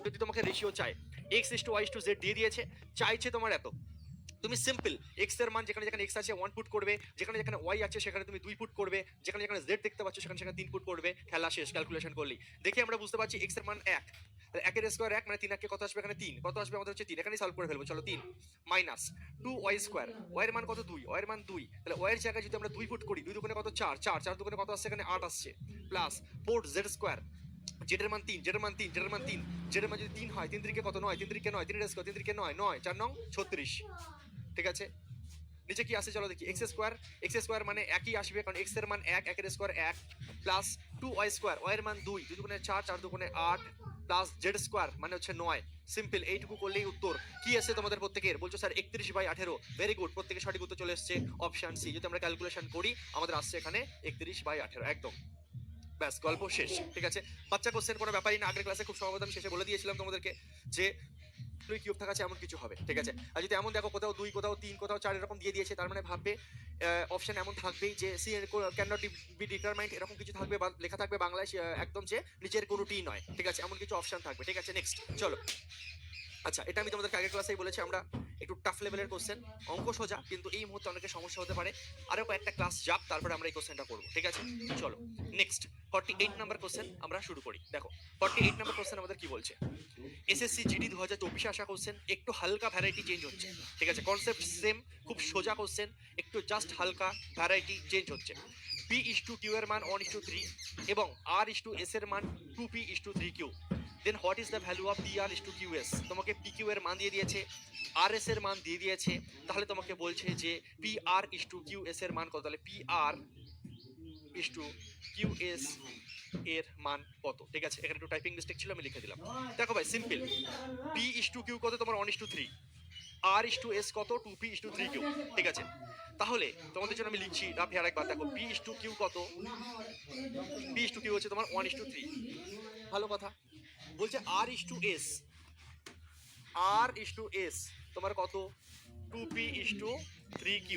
যদি তোমাকে রেশিও চাই x:y:z দিয়ে দিয়েছে, চাইছে তোমার এত, তুমি সিম্পল x এর মান যেখানে যেখানে x আছে 1 পুট করবে, যেখানে যেখানে y আছে সেখানে তুমি 2 পুট করবে, যেখানে যেখানে z দেখতে পাচ্ছ সেখানে সেখানে 3 পুট করবে, খেলা শেষ ক্যালকুলেশন করলি। দেখে আমরা বুঝতে পারছি x এর মান 1, তাহলে 1 এর স্কয়ার 1 মানে 3 1 কত আসবে, এখানে 3 কত আসবে আমাদের হচ্ছে 3, এখানেই সলভ করে ফেলবো। চলো 3 মাইনাস 2y স্কয়ার, y এর মান কত 2, y এর মান 2, তাহলে y এর জায়গায় যদি আমরা 2 পুট করি, 2 দুগুণে কত 4, 4 4 দুগুণে কত আসছে, এখানে 8 আসছে, প্লাস 4z স্কয়ার, জেডের মান 3, জেডের মান 3, জেডের মান 3, জেডের মান যদি 3 হয় 3 3 কত 9, 3 3 9, 3 এর স্কয়ার 3 3 9 9 4 9 36, ঠিক আছে। নিচে কি আসে চলো দেখি, এক্স স্কোয়ার মানে একই আসবে, কারণ এক্স এর মান 1, 1 এর square 1, plus 2y square, y এর মান 2, 2 দুগুণে 4, 4 দুগুণে 8, প্লাস জেড স্কোয়ার মানে হচ্ছে 9। সিম্পল, এইটুকু করলেই উত্তর। কি আছে তোমাদের প্রত্যেকের, বলছো স্যার 31/18, ভেরি গুড, প্রত্যেকের সঠিক উত্তর চলে এসেছে অপশন সি। যদি আমরা ক্যালকুলেশন করি আমাদের আসছে এখানে 31/18, একদম ব্যাস, গল্প শেষ, ঠিক আছে। বাচ্চা কোশ্চেন কোনো ব্যাপারই না, আগের ক্লাসে খুব সম্ভবত আমি শেষে বলে দিয়েছিলাম তোমাদেরকে যে দুই কিউব থাকা আছে এমন কিছু হবে, ঠিক আছে। আর যদি এমন দেখো কোথাও 2 কোথাও 3 কোথাও 4 এরকম দিয়ে দিয়েছে, তার মানে ভাববে অপশন এমন থাকবেই যে C can not be determined, এরকম কিছু থাকবে বা লেখা থাকবে বাংলায় একদম যে নিচের কোনোটি নয়, ঠিক আছে, এমন কিছু অপশন থাকবে, ঠিক আছে। নেক্সট চলো। আচ্ছা, এটা আমি তোমাদেরকে আগের ক্লাসেই বলেছি, আমরা একটু টাফ লেভেলের কোশ্চেন, অঙ্ক সোজা কিন্তু এই মুহূর্তে অনেকের সমস্যা হতে পারে, আরও কয়েকটা ক্লাস যাক তারপরে আমরা এই কোশ্চেনটা করবো, ঠিক আছে। চলো নেক্সট 48 নাম্বার কোশ্চেন আমরা শুরু করি। দেখো 48 নাম্বার কোশ্চেন আমাদের কি বলছে, এসএসসি জিডি 2024 আসা কোশ্চেন, একটু হালকা ভ্যারাইটি চেঞ্জ হচ্ছে, ঠিক আছে, কনসেপ্ট সেম, খুব সোজা কোশ্চেন, একটু জাস্ট হালকা ভ্যারাইটি চেঞ্জ হচ্ছে। p:2 এর মান 1:3 এবং r:s এর মান 2p:3q, then what is the value of pr:qs। তোমাকে pq এর মান দিয়ে দিয়েছে, rs এর মান দিয়ে দিয়েছে, তাহলে তোমাকে বলছে যে pr:qs এর মান কত, তাহলে pr:qs এর মান কত, ঠিক আছে। এখানে একটু টাইপিং মিস্টেক ছিল, আমি লিখে দিলাম। দেখো ভাই সিম্পল, p:q কত তোমার 1:3, r:s কত 2p:3q, ঠিক আছে। তাহলে তোমাদের জন্য আমি লিখছি রাফি আরেকবার, দেখো p:q কত, p:q হচ্ছে তোমার 1:3, ভালো কথা। বলছে r:s, r:s তোমার কত 2p:3q।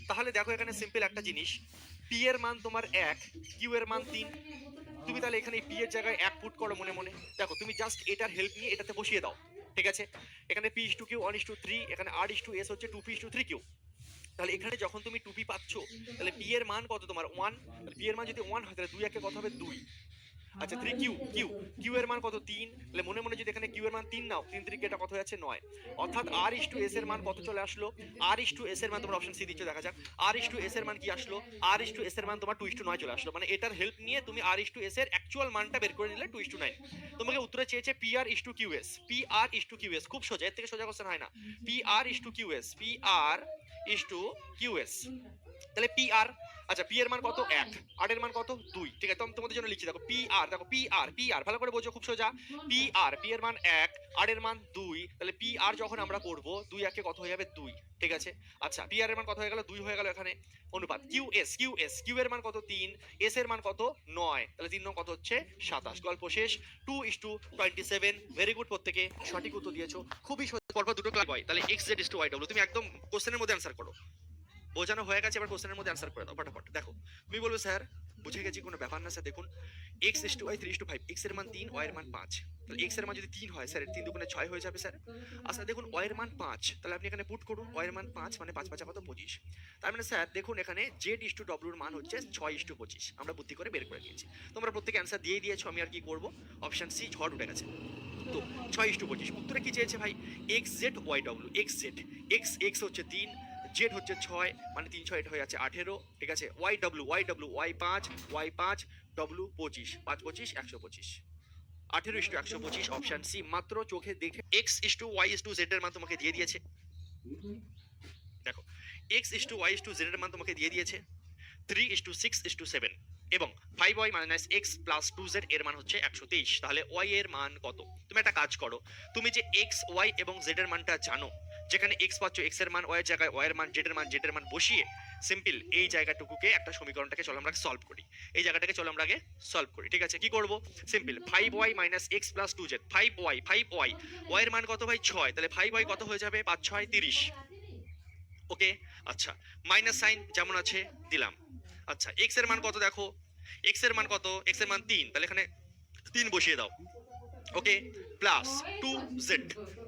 তাহলে দেখো এখানে সিম্পল একটা জিনিস, p এর মান তোমার 1, q এর মান 3, তুমি তাহলে এখানে p এর জায়গায় 1 পুট করো মনে মনে, দেখো তুমি জাস্ট এটার হেল্প নিয়ে এটাতে বসিয়ে দাও, ঠিক আছে। এখানে p:q 1:3, এখানে r:s হচ্ছে 2p:3q, তাহলে এখানে যখন তুমি 2p পাচ্ছ, তাহলে p এর মান কত তোমার 1, p এর মান যদি 1 হয় তাহলে 2 একে কত হবে 2, আচ্ছা 3q, q এর মান কত 3, তাহলে মনে মনে যদি এখানে q এর মান 3 নাও, 3 3 এটা কত হয়ে যাচ্ছে 9, অর্থাৎ r:s এর মান কত চলে আসলো, r:s এর মান তোমার অপশন সি দিচ্ছ, দেখা যাক r:s এর মান কি আসলো, r:s এর মান তোমার 2:9 চলে আসলো, মানে এটার হেল্প নিয়ে তুমি r:s এর অ্যাকচুয়াল মানটা বের করে নিলে 2:9। তোমাকে উত্তরে চেয়েছে pr:qs, pr:qs, খুব সোজা, এর থেকে সোজা কোশ্চেন হয় না। pr:qs, pr:qs, তাহলে pr, আচ্ছা p এর মান কত 1, r এর মান কত 2, ঠিক আছে। তো আমি তোমাদের জন্য লিখছি, দেখো pr, দেখো pr ভালো করে বোঝো, খুব সোজা, p এর মান 1, r এর মান 2, তাহলে pr যখন আমরা করব 2 একে কত হয়ে যাবে 2, ঠিক আছে। আচ্ছা pr এর মান কত হয়ে গেল 2 হয়ে গেল এখানে, অনুপাত q এর মান কত 3, s এর মান কত 9, তাহলে 3 কত হচ্ছে 27, গল্প শেষ। 2:27, ভেরি গুড, প্রত্যেকে সঠিক উত্তর দিয়েছো, খুবই সোজা। পরপর দুটো ক্লাস হয়, তাহলে x/y/w তুমি একদম কোশ্চেনের মধ্যে অ্যান্সার করো, বোঝানো হয়ে গেছে, এবার কোশ্চেনের মধ্যে অ্যান্সার করে দাও ফটাফট। দেখো তুমি বলবে স্যার বুঝে গেছি, কোনো ব্যাপার না স্যার, দেখুন x:y 3:5, x এর মান 3, y এর মান 5, তাহলে x এর মান যদি 3 হয় স্যার 3 দুগুণে 6 হয়ে যাবে স্যার। আচ্ছা দেখুন y এর মান 5, তাহলে আপনি এখানে পুট করুন, y এর মান 5 মানে 5 5 কত 25, তার মানে স্যার দেখুন এখানে z:w এর মান হচ্ছে 6:25, আমরা বুদ্ধি করে বের করে নিয়েছি। তোমরা প্রত্যেকে অ্যান্সার দিয়ে দিয়েছো, আমি আর কি করব, অপশন সি ঝড় উঠে গেছে। তো 6:25, উত্তরে কি চেয়েছে ভাই, xz/y/w, x হচ্ছে 3, জেড হচ্ছে 6, মানে 3 6 এটা হয়ে যাচ্ছে 18, ঠিক আছে। y/w y5 w 25, 5 25 125, 18:125, option C. মাত্র চোখে দেখে x:y:z এর মান তোমাকে দিয়ে দিয়েছে, দেখো x:y:z এর মান তোমাকে দিয়ে দিয়েছে 3:6:7 এবং 5y - x + 2z এর মান হচ্ছে 123, তাহলে y এর মান কত। তুমি একটা কাজ করো, তুমি যে x y এবং z এর মানটা জানো, যেখানে x পাচ্ছ x এর মান, y এর জায়গায় y এর মান, z এর মান বসিয়ে সিম্পল এই জায়গাটুকুকে একটা সমীকরণটাকে চলো আমরা সলভ করি, এই জায়গাটাকে চলো আমরা আগে সলভ করি, ঠিক আছে। কি করব, simple 5y - x + 2z, 5y y এর মান কত ভাই 6, তাহলে 5y কত হয়ে যাবে 5 6 30, ওকে। আচ্ছা মাইনাস সাইন যেমন আছে দিলাম, আচ্ছা এক্স এর মান কত দেখো, এক্স এর মান কত, এক্স এর মান 3, তাহলে এখানে 3 বসিয়ে দাও। ওকে, প্লাস 2z,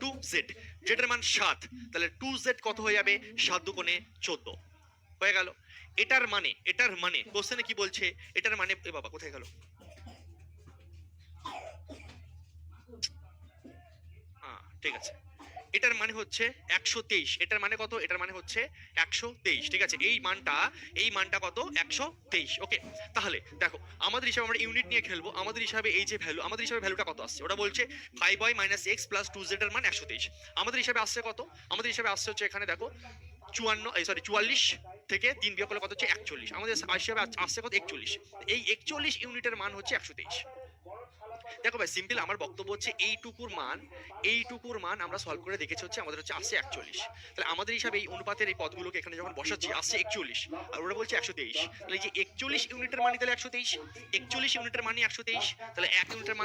2z যেটার মান 7, তাহলে 2z কত হয়ে যাবে, 7 দুগুণে 14 হয়ে গেল। এটার মানে কোশ্চেনে কি বলছে, এটার মানে এ বাবা কোথায় গেল, ঠিক আছে, এটার মানে হচ্ছে 123। এটার মানে কত, এটার মানে হচ্ছে 123, ঠিক আছে, এই মানটা কত, 123। ওকে, তাহলে দেখো আমাদের হিসাবে আমরা ইউনিট নিয়ে খেলবো, আমাদের হিসাবে এই যে ভ্যালু, আমাদের হিসাবে ভ্যালুটা কত আসছে, ওটা বলছে 5y - x + 2z এর মান 123। আমাদের হিসাবে আসছে কত, আমাদের হিসাবে আসছে হচ্ছে এখানে দেখো 44 থেকে 3 বিয়োগ করলে কত হচ্ছে 41, আমাদের হিসাবে আসছে কত 41, এই 41 ইউনিটের মান হচ্ছে 123। দেখো ভাই সিম্পল, আমার বক্তব্য হচ্ছে এইটুকুর মান আমরা সলভ করে দেখেছি হচ্ছে আমাদের হচ্ছে আসছে 41। তাহলে আমাদের হিসাবে এই অনুপাতের এই পদগুলোকে এখানে যখন বসাচ্ছি আসছে 41, আর ওরা বলছে 123, তাহলে এই যে 41 ইউনিটের মানই তাহলে 123, 41 ইউনিটের মানই 123, তাহলে 1 ইউনিটের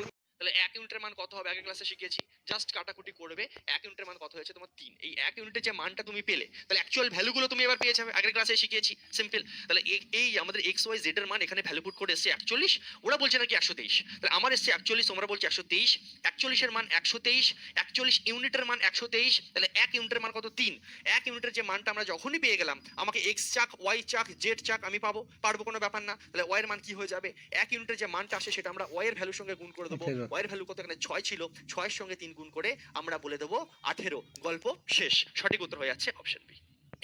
মান কত হবে, আগের ক্লাসে শিখিয়েছি, জাস্ট কাটাকুটি করবে। 1 ইউনিটের মান কত হয়েছে তোমার 3, এই 1 ইউনিটের যে মানটা তুমি পেলে, তাহলে অ্যাকচুয়াল ভ্যালুগুলো তুমি এবার পেয়ে যাবে, আগের ক্লাসে শিখিয়েছি সিম্পল। তাহলে এই আমাদের এক্স ওয়াই জেড এর মান এখানে ভ্যালু পুট করে এসেছে 41, ওরা বলছে নাকি 123, তাহলে আমার এসেছে 41, তোমরা বলছে 123, 41 এর মান 123, 41 ইউনিটের মান 123, তাহলে 1 ইউনিটের মান কত 3, 1 ইউনিটের যে মানটা আমরা যখনই পেয়ে গেলাম, আমাকে এক্স চাক, ওয়াই চাক, জেড চাক আমি পারবো কোনো ব্যাপার না। তাহলে ওয়াই এর মান কি হয়ে যাবে, 1 ইউনিটের যে মানটা আসে সেটা আমরা ওয়াই এর ভ্যালুর সঙ্গে গুণ করে দেবো, ওয়াই এর ভ্যালু কত এখানে 6 ছিল, 6 এর সঙ্গে 3 গুণ করে আমরা বলে দেবো 18, গল্প শেষ। সঠিক উত্তর হয়ে যাচ্ছে option B.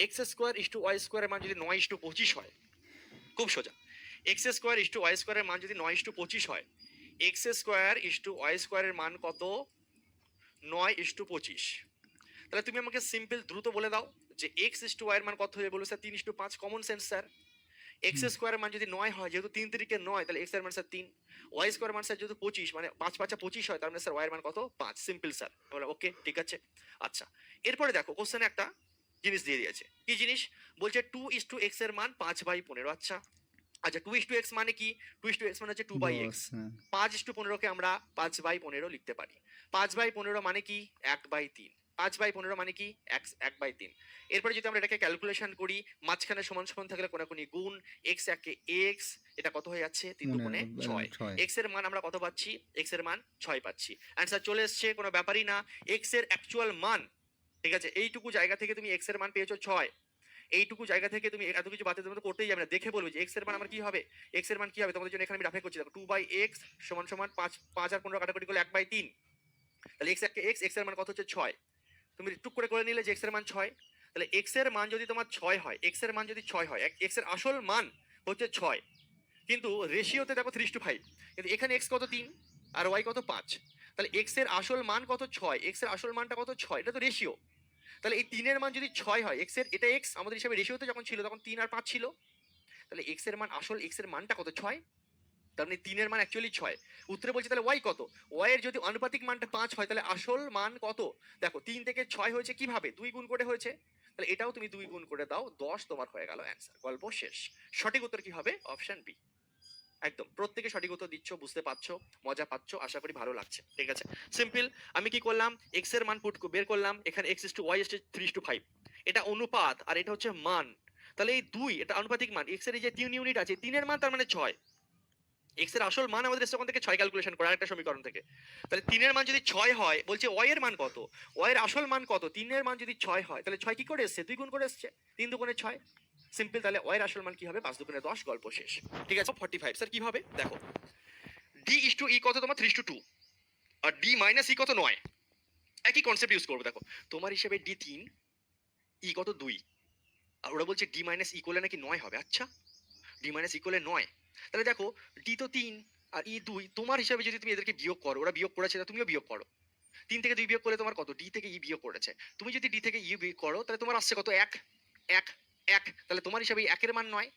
X square is to y স্কোয়ারের মান যদি 9:25 হয়, খুব সোজা, x square is to y স্কোয়ারের মান যদি 9:25 হয়, x square is to y স্কোয়ারের মান কত, 9:25। তাহলে তুমি আমাকে সিম্পল দ্রুত বলে দাও যে এক্স ইস টু ওয়াই এর মান কত হয়ে বলো sir 3:5, common sense sir. X স্কোয়ারের মান যদি 9 হয়, যেহেতু 3 তিরিকে 9, তাহলে এক্স এর মান স্যার 3, ওয়াই স্কোয়ার মান স্যার যেহেতু 25, মানে 5 5 25 হয়, তার মানে স্যার ওয়াই এর মান কত 5, সিম্পল স্যার। বলে ওকে ঠিক আছে। আচ্ছা এরপরে দেখো কোশ্চেনে একটা জিনিস দিয়ে দিয়েছে, কি জিনিস বলছে 2:x এর মান 5/15। আচ্ছা আচ্ছা 2:x মানে কি, 2:x মানে হচ্ছে 2/x, 5:15 কে আমরা 5/15 লিখতে পারি, 5/15 মানে কি 1/3, 5/15 মানে কি 1/3। এরপরে যদি আমরা এটাকে ক্যালকুলেশন করি, মাঝখানে সমান সমান থাকলে কোনাকুনি গুণ, x একে x, এটা কত হয়ে যাচ্ছে 3 দুগুণে 6, x এর মান আমরা কত পাচ্ছি, x এর মান 6 পাচ্ছি, অ্যান্সার চলে এসছে, কোনো ব্যাপারই না। x এর অ্যাকচুয়াল মান, ঠিক আছে, এইটুকু জায়গা থেকে তুমি x এর মান পেয়েছো 6, এইটুকু জায়গা থেকে তুমি এত কিছু বাতিল তোমাদের করতেই যাবে না, দেখে বলবে যে এক্স এর মান আমার কি হবে, এক্স এর মান কি হবে তোমাদের জন্য এখানে আমি রাফে করছি, দেখো 2/x সমান সমান 5 আর 15 কাটাকুটি করলে 1/3, তাহলে x একে x এর মান কত হচ্ছে 6, তুমি টুক করে নিলে যে x এর মান 6, তাহলে x এর মান যদি তোমার 6 হয়, x এর মান যদি 6 হয়, x এর আসল মান হচ্ছে 6, কিন্তু রেশিওতে দেখো 3:5, কিন্তু এখানে x কত 3 আর y কত 5, তাহলে x এর আসল মান কত 6, x এর আসল মানটা কত 6, এটা তো রেশিও। তাহলে এই 3 এর মান যদি 6 হয়, x এর এটা x আমাদের হিসাবে রেশিওতে যখন ছিল তখন 3 আর 5 ছিল, তাহলে x এর মান আসল x এর মানটা কত 6, তার মানে 3 এর মান অ্যাকচুয়ালি 6। উত্তরে বলছে তাহলে y কত, y এর যদি আনুপাতিক মানটা 5 হয় তাহলে আসল মান কত, দেখো 3 থেকে 6 হয়েছে কিভাবে, 2 গুণ করে হয়েছে, তাহলে এটাও তুমি 2 গুণ করে দাও, 10 তোমার হয়ে গেল অ্যান্সার, গল্প শেষ। সঠিক উত্তর কি হবে, অপশন বি। একদম প্রত্যেকে সঠিক উত্তর দিচ্ছ, বুঝতে পারছো, মজা পাচ্ছ, আশা করি ভালো লাগছে, ঠিক আছে। সিম্পল, আমি কি করলাম, x এর মান বের করলাম, এখানে x = y = 3:5, এটা অনুপাত আর এটা হচ্ছে মান, তাহলে এই 2 এটা আনুপাতিক মান, x এর এই যে 3 ইউনিট আছে, 3 এর মান তার মানে 6, x এর আসল মান আমাদের এসে ওখান থেকে 6 ক্যালকুলেশন করা আরেকটা সমীকরণ থেকে, তাহলে 3 এর মান যদি 6 হয়, বলছে y এর মান কত, y এর আসল মান কত, 3 এর মান যদি 6 হয়, তাহলে 6 কি করে এসেছে, 2 গুণ করে এসেছে, 3 দুগুণে 6, সিম্পল, তাহলে y এর আসল মান কি হবে, 5 দুগুণে 10, গল্প শেষ, ঠিক আছে। 45 স্যার কি হবে, দেখো d/e কত তোমার 3:2, আর d - e কত 9, একই কনসেপ্ট ইউজ করবো। দেখো তোমার হিসেবে d 3, e কত 2, আর ওরা বলছে d - e করলে নাকি 9 হবে। আচ্ছা d - e করলে 9, তাহলে দেখো d তো 3 আর e 2, তোমার হিসাবে যদি তুমি এদেরকে বিয়োগ করো, ওরা বিয়োগ করেছে তা তুমিও বিয়োগ করো, 3 থেকে 2 বিয়োগ করলে তোমার কত, d থেকে e বিয়োগ করেছে, তুমি যদি d থেকে e বিয়োগ করো তাহলে তোমার আসছে কত 1 1 1, তাহলে তোমার হিসাবে 1 এর মান 9,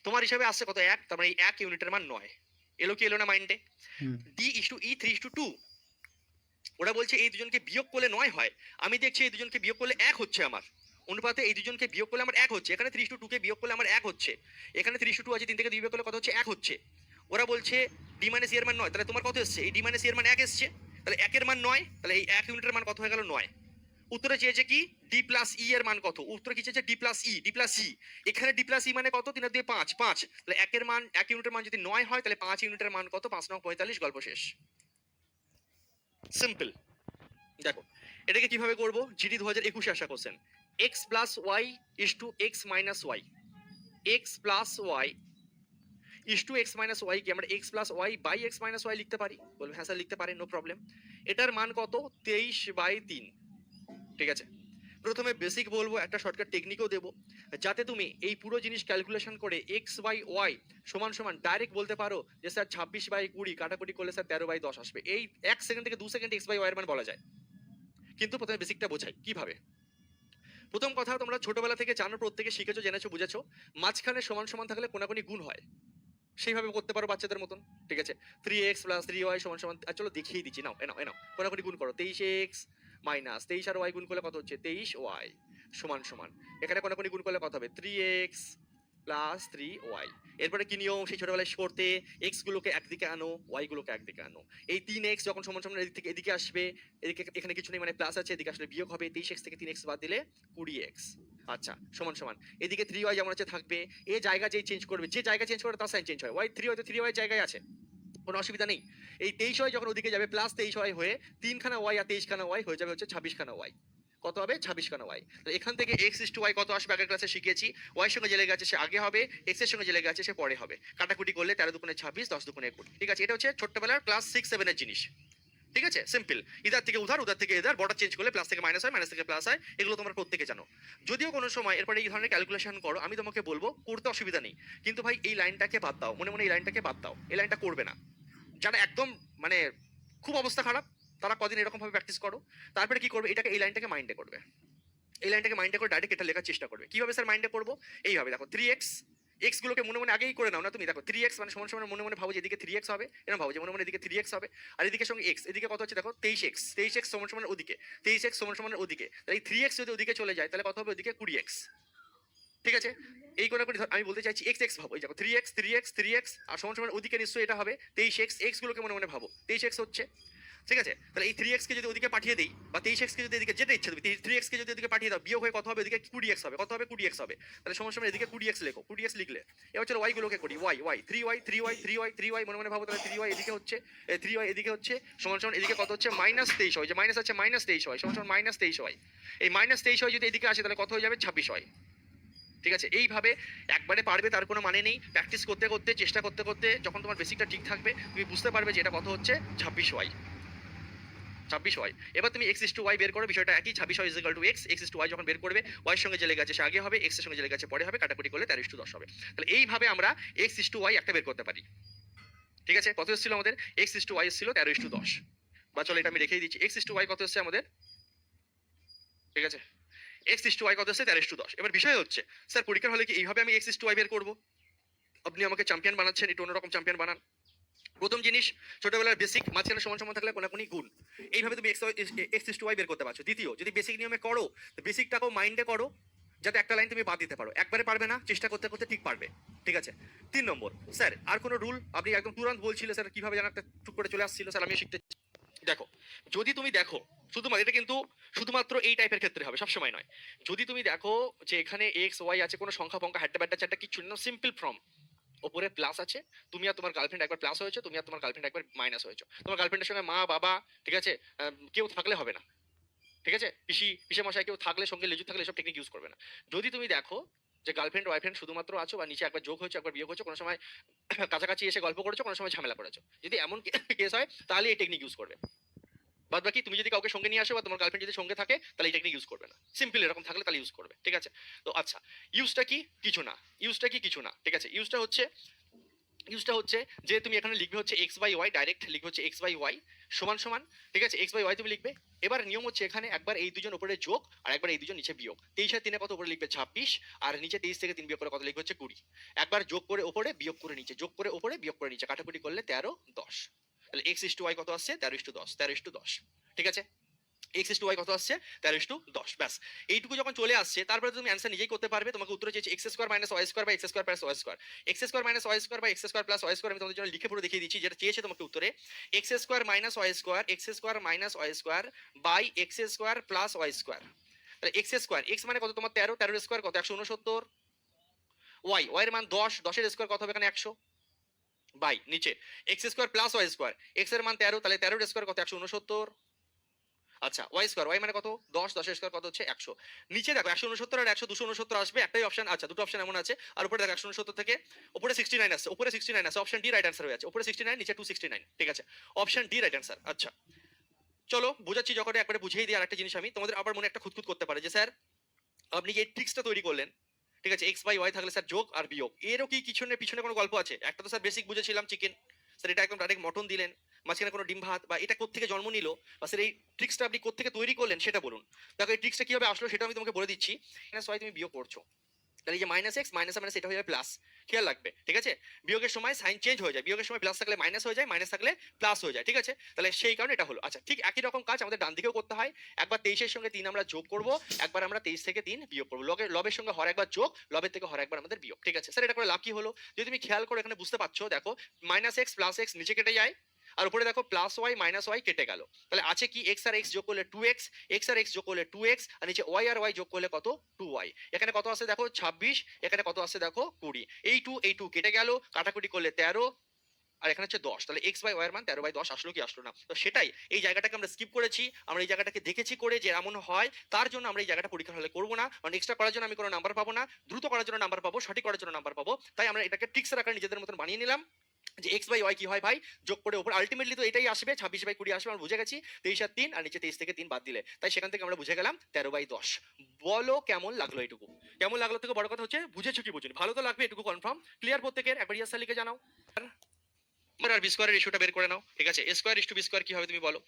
তোমার হিসাবে আসছে কত 1, তার মানে এই 1 ইউনিটের মান 9, এলো কি এলো না মাইন্ডে। d/e 3:2, ওরা বলছে এই দুজনকে বিয়োগ করলে 9 হয়, আমি দেখছি এই দুজনকে বিয়োগ করলে 1 হচ্ছে, আমার অনুপাতে এই দুজনকে বিয়োগ করলে আমার 1 হচ্ছে, এখানে 3:2 কে বিয়োগ করলে আমার 1 হচ্ছে, এখানে 3:2 আছে, 3 থেকে 2 বিয়োগ করলে কত হচ্ছে 1 হচ্ছে, ওরা বলছে d - e এর মান 9, তাহলে তোমার কত এসছে, এই d - e এর মান 1 এসছে, তাহলে 1 এর মান 9, তাহলে এই 1 ইউনিটের মান কত হয়ে গেল 9, উত্তরে চেয়েছে কি ডি প্লাস ই এর মান কত, উত্তরে কি চেয়েছে D plus E, D plus E. এখানে ডি প্লাস ই মানে কত, 3 আর 2 5, 5, তাহলে একের মান 1 ইউনিটের মান যদি 9 হয় তাহলে 5 ইউনিটের মান কত, 5 9 45, গল্প শেষ। সিম্পল। দেখো এটাকে কিভাবে করব, জিডি 2021 আসা question, X plus Y is to X minus Y, X plus Y is to X minus Y কি আমরা X plus Y by X minus Y লিখতে পারি, বলবে হ্যাঁ স্যার লিখতে পারেন, নো প্রবলেম। এটার মান কত, 23/3। ঠিক আছে, প্রথমে বেসিক বলবো, একটা শর্টকাট টেকনিকও দেবো, যাতে তুমি এই পুরো জিনিস ক্যালকুলেশন করে এক্স বাই ওয়াই সমান সমান ডাইরেক্ট বলতে পারো যে স্যার 26/20 কাটাকুটি করলে স্যার 13/10 আসবে। এই 1 সেকেন্ড থেকে 2 সেকেন্ড এক্স বাই ওয়াই এর মান বলা যায়, কিন্তু প্রথমে বেসিকটা বোঝাই কিভাবে। প্রথম কথা, তোমরা ছোটবেলা থেকে জানো, প্রত্যেকে শিখেছো, জেনেছো, বুঝেছো, মাঝখানে সমান সমান থাকলে কোনাকুনি গুণ হয়, সেইভাবে করতে পারো বাচ্চাদের মতন। ঠিক আছে, 3x প্লাস 3y সমান সমান, চলো দেখিয়ে দিচ্ছি, নাও এনাও এনাও কোনাকুনি গুণ করো, 23x মাইনাস 23 আর y গুণ করলে কত হচ্ছে 23y সমান সমান, এখানে কোনাকুনি গুণ করলে কত হবে 3x প্লাস 3y। এরপরে কি নিয়ম, সেই ছোটবেলায় করতে, x গুলোকে একদিকে আনো, y গুলোকে একদিকে আনো। এই 3x যখন সমান সমান এদিক থেকে এদিকে আসবে, এদিকে এখানে কিছু নেই মানে প্লাস আছে, এদিকে আসলে বিয়োগ হবে, 23x থেকে 3x বাদ দিলে 20x। আচ্ছা সমান সমান, এদিকে 3y যেমন আছে থাকবে, এ জায়গা যেই চেঞ্জ করবে, যে জায়গা চেঞ্জ করে তার সাইন চেঞ্জ হয়, y 3y তো 3y জায়গায় আছে, কোনো অসুবিধা নেই। এই 23y যখন ওদিকে যাবে প্লাস 23y হয়ে 3খানা y আর 23খানা y হয়ে যাবে হচ্ছে 26খানা y, কত হবে 26খানা y। তো এখান থেকে x ইস টু y কত আসবে, আগের ক্লাসে শিখেছি, y এর সঙ্গে যে লেগে আছে সে আগে হবে, x এর সঙ্গে যে লেগে আছে সে পরে হবে, কাটাকুটি করলে 13 দুগুণে 26, 10 দুগুণে 20। ঠিক আছে, এটা হচ্ছে ছোট্টবেলার ক্লাস 6 7 এর জিনিস। ঠিক আছে, সিম্পল, ইধার থেকে উধার, উধার থেকে ইধার, বর্ডার চেঞ্জ করলে প্লাস থেকে মাইনাস হয়, মাইনাস থেকে প্লাস হয়, এগুলো তোমরা প্রত্যেকে জানো। যদিও কোনো সময় এরপরে এই ধরনের ক্যালকুলেশন করো, আমি তোমাকে বলবো করতে অসুবিধা নেই, কিন্তু ভাই এই লাইনটাকে বাদ দাও, মনে মনে এই লাইনটাকে বাদ দাও, এই লাইনটা করবে না। যারা একদম মানে খুব অবস্থা খারাপ, তারা কদিন এরকম ভাবে প্র্যাকটিস করো, তারপরে কি করবে, এটাকে এই লাইনটাকে মাইন্ডে করবে, এই লাইনটাকে মাইন্ডে করে ডাইরেক্ট এটা লেখার চেষ্টা করবে। কিভাবে স্যার মাইন্ডে করবো, এইভাবে দেখো 3x, এক্স গুলোকে মনে মনে আগেই করে নাও না তুমি, দেখো 3x মানে সমান সমান মনে মনে ভাবো যে এদিকে 3x হবে, এরকম ভাবো যে মনে মনে এদিকে 3x হবে, আর এদিকে সঙ্গে x, এদিকে কত হচ্ছে দেখো 23x, 23x সমান সমান ওদিকে, 23x সমান সমান ওদিকে, তাহলে এই 3x যদি ওদিকে চলে যায় তাহলে কত হবে ওদিকে 20x। ঠিক আছে, এই করে করে আমি বলতে চাইছি এক্স এক্স ভাবো, এই দেখো 3x 3x 3x আর সমান সমান ওদিকে নিশ্চয়ই এটা হবে 23x, এক্স গুলোকে মনে মনে ভাবো 23x হচ্ছে। ঠিক আছে, তাহলে এই 3x কে যদি ওদিকে পাঠিয়ে দেই, বা 23x কে যদি এদিকে, যেটা ইচ্ছা তুমি 3x কে যদি ওদিকে পাঠিয়ে দাও, বিয়োগ হয়ে কত হবে ওদিকে 20x হবে, কত হবে 20x হবে, তাহলে সমান সমান এদিকে 20x লেখো, 20x লিখলে এবার চলো y গুলোকে করি, y 3y 3y 3y 3y মনে মনে ভাবো, তাহলে 3y এদিকে হচ্ছে, 3y এদিকে হচ্ছে, সমান সমান এদিকে কত হচ্ছে -23 হয়, যে মাইনাস আছে -23 হয়, সমান সমান -23 হয়, এই -23 হয় যদি এদিকে আসে তাহলে কত হয়ে যাবে 26 হয়। ঠিক আছে, এইভাবে একবারে পারবে তার কোনো মানে নেই, প্র্যাকটিস করতে করতে চেষ্টা করতে করতে যখন তোমার বেসিকটা ঠিক থাকবে তুমি বুঝতে পারবে যে এটা কত হচ্ছে 26y, 26y। এবার তুমি x ইস টু y বের করো, বিষয়টা একই, 26y is equal to x, x is to y যখন বের করবে y এর সঙ্গে যে লেগে আছে সে আগে হবে, x এর সঙ্গে যে লেগে আছে পরে হবে, কাটাকুটি করলে 13:10 হবে। তাহলে এইভাবে আমরা x ইস টু y একটা বের করতে পারি। ঠিক আছে, কত এসেছিল আমাদের, x ইস টু y এসেছিল 13:10, বা চলো এটা আমি রেখেই দিচ্ছি, x ইস টু y কত এসেছে আমাদের, ঠিক আছে, x ইস টু y কত এসেছে 13:10। এবার বিষয় হচ্ছে স্যার পরীক্ষার হলে কি এইভাবে আমি x ইস টু y বের করবো, আপনি আমাকে চ্যাম্পিয়ন বানাচ্ছেন, একটু অন্যরকম চ্যাম্পিয়ন বানান। প্রথম জিনিস, ছোটবেলার বেসিক, মাঝখানে সমান সমান থাকলে কোনাকুনি গুণ, এইভাবে তুমি এক্স ইস টু ওয়াই বের করতে পারছো। দ্বিতীয়, যদি বেসিক নিয়মে করো তো বেসিকটাকেও মাইন্ডে করো, যাতে একটা লাইন তুমি বাদ দিতে পারো, একবারে পারবে না, চেষ্টা করতে করতে ঠিক পারবে। ঠিক আছে, 3 নম্বর, স্যার আর কোনো রুল, আপনি একদম তুরন্ত বলছিল স্যার কিভাবে জানাতে টুক করে চলে আসছিল, স্যার আমি শিখতে। দেখো যদি তুমি দেখো, শুধুমাত্র এটা কিন্তু শুধুমাত্র এই টাইপের ক্ষেত্রে হবে, সবসময় নয়। যদি তুমি দেখো যে এখানে এক্স ওয়াই আছে, কোনো সংখ্যা ফংখ্যা হ্যাড্ডা ব্যাড্ডা চ্যাড্ডা কিছু না, সিম্পল ফর্ম, ওপরে প্লাস আছে, তুমি আর তোমার গার্লফ্রেন্ড একবার প্লাস হয়েছো, তুমি আর তোমার গার্লফ্রেন্ড একবার মাইনাস হয়েছো, তোমার গার্লফ্রেন্ডের সঙ্গে মা বাবা, ঠিক আছে, কেউ থাকলে হবে না। ঠিক আছে, পিসি পিসে মশাই কেউ থাকলে, সঙ্গে লেজু থাকলে এসব টেকনিক ইউজ করবে না। যদি তুমি দেখো যে গার্লফ্রেন্ড ওয়াইফ্রেন্ড শুধুমাত্র আছো, বা নিচে একবার যোগ হয়েছে একবার বিয়োগ হয়েছে, কোনো সময় কাছাকাছি এসে গল্প করেছো, কোনো সময় ঝামেলা করেছো, যদি এমন কেস হয় তাহলে এই টেকনিক ইউজ করবে। বাদ বাকি তুমি যদি কাউকে সঙ্গে নিয়ে আসো, বা তোমার গার্লফ্রেন্ড যদি সঙ্গে থাকে, তাহলে এই টেকনিক ইউজ করবে না। সিম্পল এরকম থাকলে তাহলে ইউজ করবে। ঠিক আছে, তো আচ্ছা, ইউজটা কি, কিছু না, ইউজটা কি কিছু না। ঠিক আছে, ইউজটা হচ্ছে যে তুমি এখানে লিখবে হচ্ছে এক্স বাই ওয়াই, ডাইরেক্ট লিখবে হচ্ছে এক্স বাই ওয়াই সমান সমান, ঠিক আছে, এক্স বাই ওয়াই তুমি লিখবে। এবার নিয়ম হচ্ছে এখানে একবার এই দুজন উপরে যোগ আর একবার এই দুজন নিচে বিয়োগ, 23 আর 3 কত উপরে লিখবে 26, আর নিচে 23 থেকে 3 বিয়োগ করে কত লিখবে হচ্ছে 20, একবার যোগ করে উপরে বিয়োগ করে নিচে, যোগ করে উপরে বিয়োগ করে নিচে, কাটাকুটি করলে 13:10, তাহলে এক্স ইস টু ওয়াই কত আসছে 13:10, 13:10। ঠিক আছে, এক্স ইস টু ওয়াই কত আসছে 13:10। ব্যাস এইটুকু যখন চলে আসছে তারপরে তুমি অ্যান্সার নিজেই করতে পারবে। তোমাকে উত্তর চেয়েছে X square minus Y square বা X square plus Y square. X square minus Y square বা X square plus Y square আমি তোমাদের জন্য লিখে পুরো দেখিয়ে দিচ্ছি। যেটা চেয়েছে তোমাকে উত্তরে x square minus Y square, x square minus Y square by x square plus Y square. তাহলে এক্স স্কোয়ার, এক্স মানে কত তোমার 13, 13 স্কোয়ার কত 169, ওয়াই, ওয়াই এর মান 10, 10 এর স্কোয়ার কত হবে এখানে 100 বাই নিচে x square plus Y square, x এর মান 13, তাহলে 13 এর স্কোয়ার কত 169। আচ্ছা ওয়াই স্কোয়ার, ওয়াই মানে কত 10, 10 এর স্কোয়ার কত হচ্ছে 100। নিচে দেখো 169 আর 100 269 আসবে, একটাই অপশন। আচ্ছা দুটো অপশন এমন আছে। আর উপরে দেখো 169 থেকে উপরে 69 আসছে, উপরে 69 আছে, অপশন ডি রাইট অ্যান্সার হয়ে আছে। উপরে 69 নিচে 269, ঠিক আছে, অপশন ডি রাইট অ্যান্সার। আচ্ছা চলো বুঝাচ্ছি, যখন একবারে বুঝিয়ে দিই। আর একটা জিনিস আমি তোমাদের আবার মনে একটা খুঁতখুত করতে পারে যে স্যার আপনি যে ট্রিক্সটা তৈরি করলেন, ঠিক আছে, এক্স বাই ওয়াই থাকলে স্যার যোগ আর বিয়োগ, এরও কি পিছনে পিছনে কোনো গল্প আছে? একটা তো স্যার বেসিক বুঝেছিলাম চিকেন, স্যার এটা একদম ডাইরেক্ট মটন দিলেন, মাঝখানে কোনো ডিম ভাত, বা এটা কোত্থেকে জন্ম নিল, বা স্যার এই ট্রিক্সটা আপনি কোত্থেকে তৈরি করলেন সেটা বলুন। দেখো এই ট্রিক্সটা কিভাবে আসলো সেটা আমি তোমাকে বলে দিচ্ছি। মাইনাস ওয়াই তুমি বিয়োগ করছো, তাহলে এই যে মাইনাস এক্স মাইনাস মাইনাস এটা হয়ে যাবে প্লাস, খেয়াল রাখবে, ঠিক আছে। বিয়োগের সময় সাইন চেঞ্জ হয়ে যায়, বিয়োগের সময় প্লাস থাকলে মাইনাস হয়ে যায়, মাইনাস থাকলে প্লাস হয়ে যায়, ঠিক আছে। তাহলে সেই কারণে এটা হলো। আচ্ছা ঠিক একই রকম কাজ আমাদের ডান দিকেও করতে হয়। একবার 23-এর সঙ্গে 3 আমরা যোগ করব, একবার আমরা 23 থেকে 3 বিয়োগ করবো। লবের সঙ্গে হর একবার যোগ, লবের থেকে হর একবার আমাদের বিয়োগ, ঠিক আছে। স্যার এটা করে লাভ কি হলো? যদি তুমি খেয়াল করে এখানে বুঝতে পারছো, দেখো মাইনাস এক্স প্লাস এক্স নিচে কেটে যায়, আর উপরে দেখো প্লাস ওয়াই মাইনাস ওয়াই কেটে গেল। তাহলে আছে কি এক্স আর এক্স যোগ করলে 2x, এক্স আর এক্স যোগ করলে 2x, আর নিচে ওয়াই আর ওয়াই যোগ করলে কত 2y। এখানে কত আছে দেখো 26, এখানে কত আছে দেখো 20। এই 2 কেটে গেল, কাটাকুটি করলে 13, আর এখানে হচ্ছে 10। তাহলে এক্স বাই ওয়াই এর মান 13/10 আসলো কি আসলো না? তো সেটাই এই জায়গাটাকে আমরা স্কিপ করেছি, আমরা এই জায়গাটাকে দেখেছি করে যে এমন হয়, তার জন্য আমরা এই জায়গাটা পরীক্ষার হলে করবো না। কারণ এক্সট্রা করার জন্য আমি কোনো নাম্বার পাবো না, দ্রুত করার জন্য নাম্বার পাবো, সঠিক করার জন্য নাম্বার পাবো। তাই আমরা এটাকে ট্রিক্সের আকারে নিজেদের মতন বানিয়ে নিলাম যে এক্স বাই ওয়াই কি হয় ভাই, যোগ করে উপর আলটিমেটলি তো এটাই আসবে, 26/20 আসবে, আমরা বুঝে গেছি। 23 আর 3, আর নিচে 23 থেকে 3 বাদ দিলে, তাই সেখান থেকে আমরা বুঝে গেলাম 13/10। বলো কেমন লাগলো? এটুকু কেমন লাগলো থেকে বড় কথা হচ্ছে বুঝেছো কি বুঝুনি, ভালো তো লাগবে, এটুকু কনফার্ম ক্লিয়ার প্রত্যেকের? একবার ইয়ার লিখে জানাও। আর বি স্কোয়ারের রেশিওটা বের করে নাও, ঠিক আছে। A square is to B square কি হবে তুমি বলো?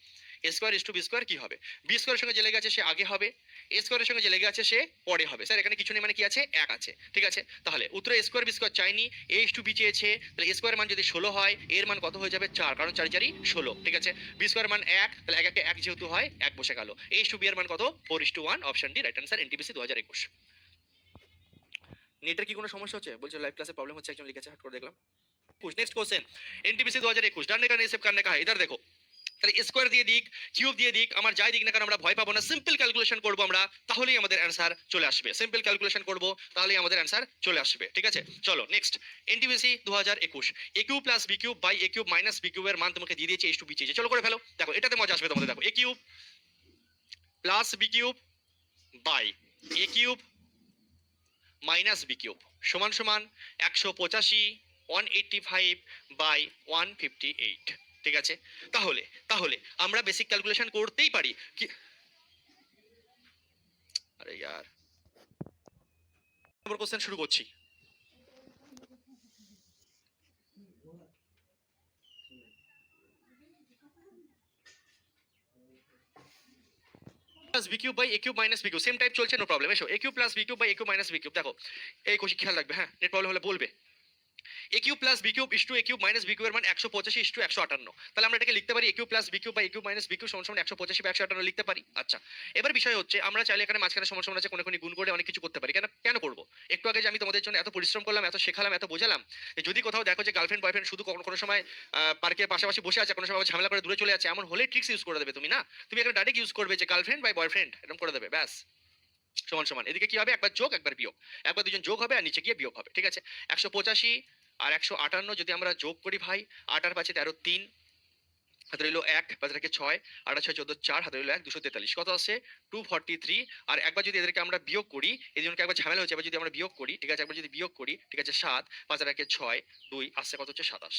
A square is to B square কি হবে? বি স্কোয়ারের সঙ্গে যে লেগে আছে সে আগে হবে, এ স্কোয়ারের সঙ্গে যে লেগে আছে সে পরে হবে। স্যার এখানে কিছু নেই মানে কি আছে, এক আছে, ঠিক আছে। তাহলে উত্তরে এ স্কোয়ার বি স্কোয়ার চাইনি, এ ইস টু বি চেয়েছে, তাহলে এ স্কোয়ারের মান যদি 16 হয়, এর মান কত হয়ে যাবে 4, কারণ 4 4 16, ঠিক আছে। বি স্কোয়ার মান 1, তাহলে 1 1 1 যেহেতু হয় 1 বসে গেল। এ ইস টু বি এর মান কত 4:1, option D right answer, NTPC 2021। নেটের কি কোনো সমস্যা হচ্ছে? বলছে লাইভ ক্লাসে প্রবলেম হচ্ছে, একজন লিখেছে, হাট করে দেখলাম। नेक्स्ट क्वेश्चन, एनटीपीसी 2021 ডান দিকে সেভ करने का है, इधर देखो। তাহলে স্কোয়ার দিয়ে দিক, কিউব দিয়ে দিক, আমার যাই দিক না কারণ আমরা ভয় পাবো না, সিম্পল ক্যালকুলেশন করব আমরা, তাহলেই আমাদের অ্যান্সার চলে আসবে। সিম্পল ক্যালকুলেশন করব তাহলেই আমাদের অ্যান্সার চলে আসবে, ঠিক আছে। চলো next, NTPC 2021, a cube plus B cube by A cube minus B কিউবের মান তোমাকে দিয়ে দিয়েছে, এইচ টু বি চেয়েছে। চলো করে ফেলো, দেখো এটাতে মজা আসবে তোমাদের। দেখো A cube plus B cube by A cube minus B cube সমান সমান 185 185 বাই 158, ঠিক আছে। তাহলে তাহলে আমরা বেসিক ক্যালকুলেশন করতেই পারি কি? আরে यार, নম্বর কোশ্চেন শুরু করছি। Plus B cube by A cube minus B cube same type চলছে, নো প্রবলেম। এসো A cube plus B cube by A cube minus B cube, দেখো এই কোশি খেয়াল রাখবে, হ্যাঁ নেট প্রবলেম হলে বলবে। A cube plus B cube is to A cube minus B কিউবের মান 185 ইস টু 158, তাহলে আমরা এটাকে লিখতে পারি A cube plus B cube by A cube minus B cube সমান সমান 185 বাই 158 লিখতে পারি। আচ্ছা এবার বিষয় হচ্ছে আমরা চাইলে এখানে মাঝখানে সমান সমান আছে কোনে কোনে গুণ করে অনেক কিছু করতে পারি। কেন কেন করবো? একটু আগে যে আমি তোমাদের জন্য এত পরিশ্রম করলাম, এত শেখালাম, এত বোঝালাম, যদি কোথাও দেখো যে গার্লফ্রেন্ড বয়ফ্রেন্ড শুধু কোনো সময় পার্কের পাশাপাশি বসে আছে, কোনো সময় ঝামেলা করে দূরে চলে আছে, এমন হলে ট্রিক্স ইউজ করে দেবে তুমি, না তুমি এখানে ডাইরেক্ট ইউজ করবে যে গার্লফ্রেন্ড বাই বয়ফ্রেন্ড এরকম করে দেবে, ব্যাস সমান সমান। এদিকে কি হবে, একবার যোগ একবার বিয়োগ, একবার দুজন যোগ হবে আর নিচে গিয়ে বিয়োগ হবে, ঠিক আছে। 185 আর 158 যদি আমরা যোগ করি ভাই, 8 আর 5 13 3, হাতে রইল 1, 5 রাখে 6, 8 6 14 4, হাতে রইল 1, 243, কত আসছে 243। আর একবার যদি এদেরকে আমরা বিয়োগ করি, এই জন্য একবার ঝামেলা হচ্ছে, এবার যদি আমরা বিয়োগ করি, ঠিক আছে, একবার যদি বিয়োগ করি, ঠিক আছে, 7 5 রাখে 6 2, আসছে কত হচ্ছে 27,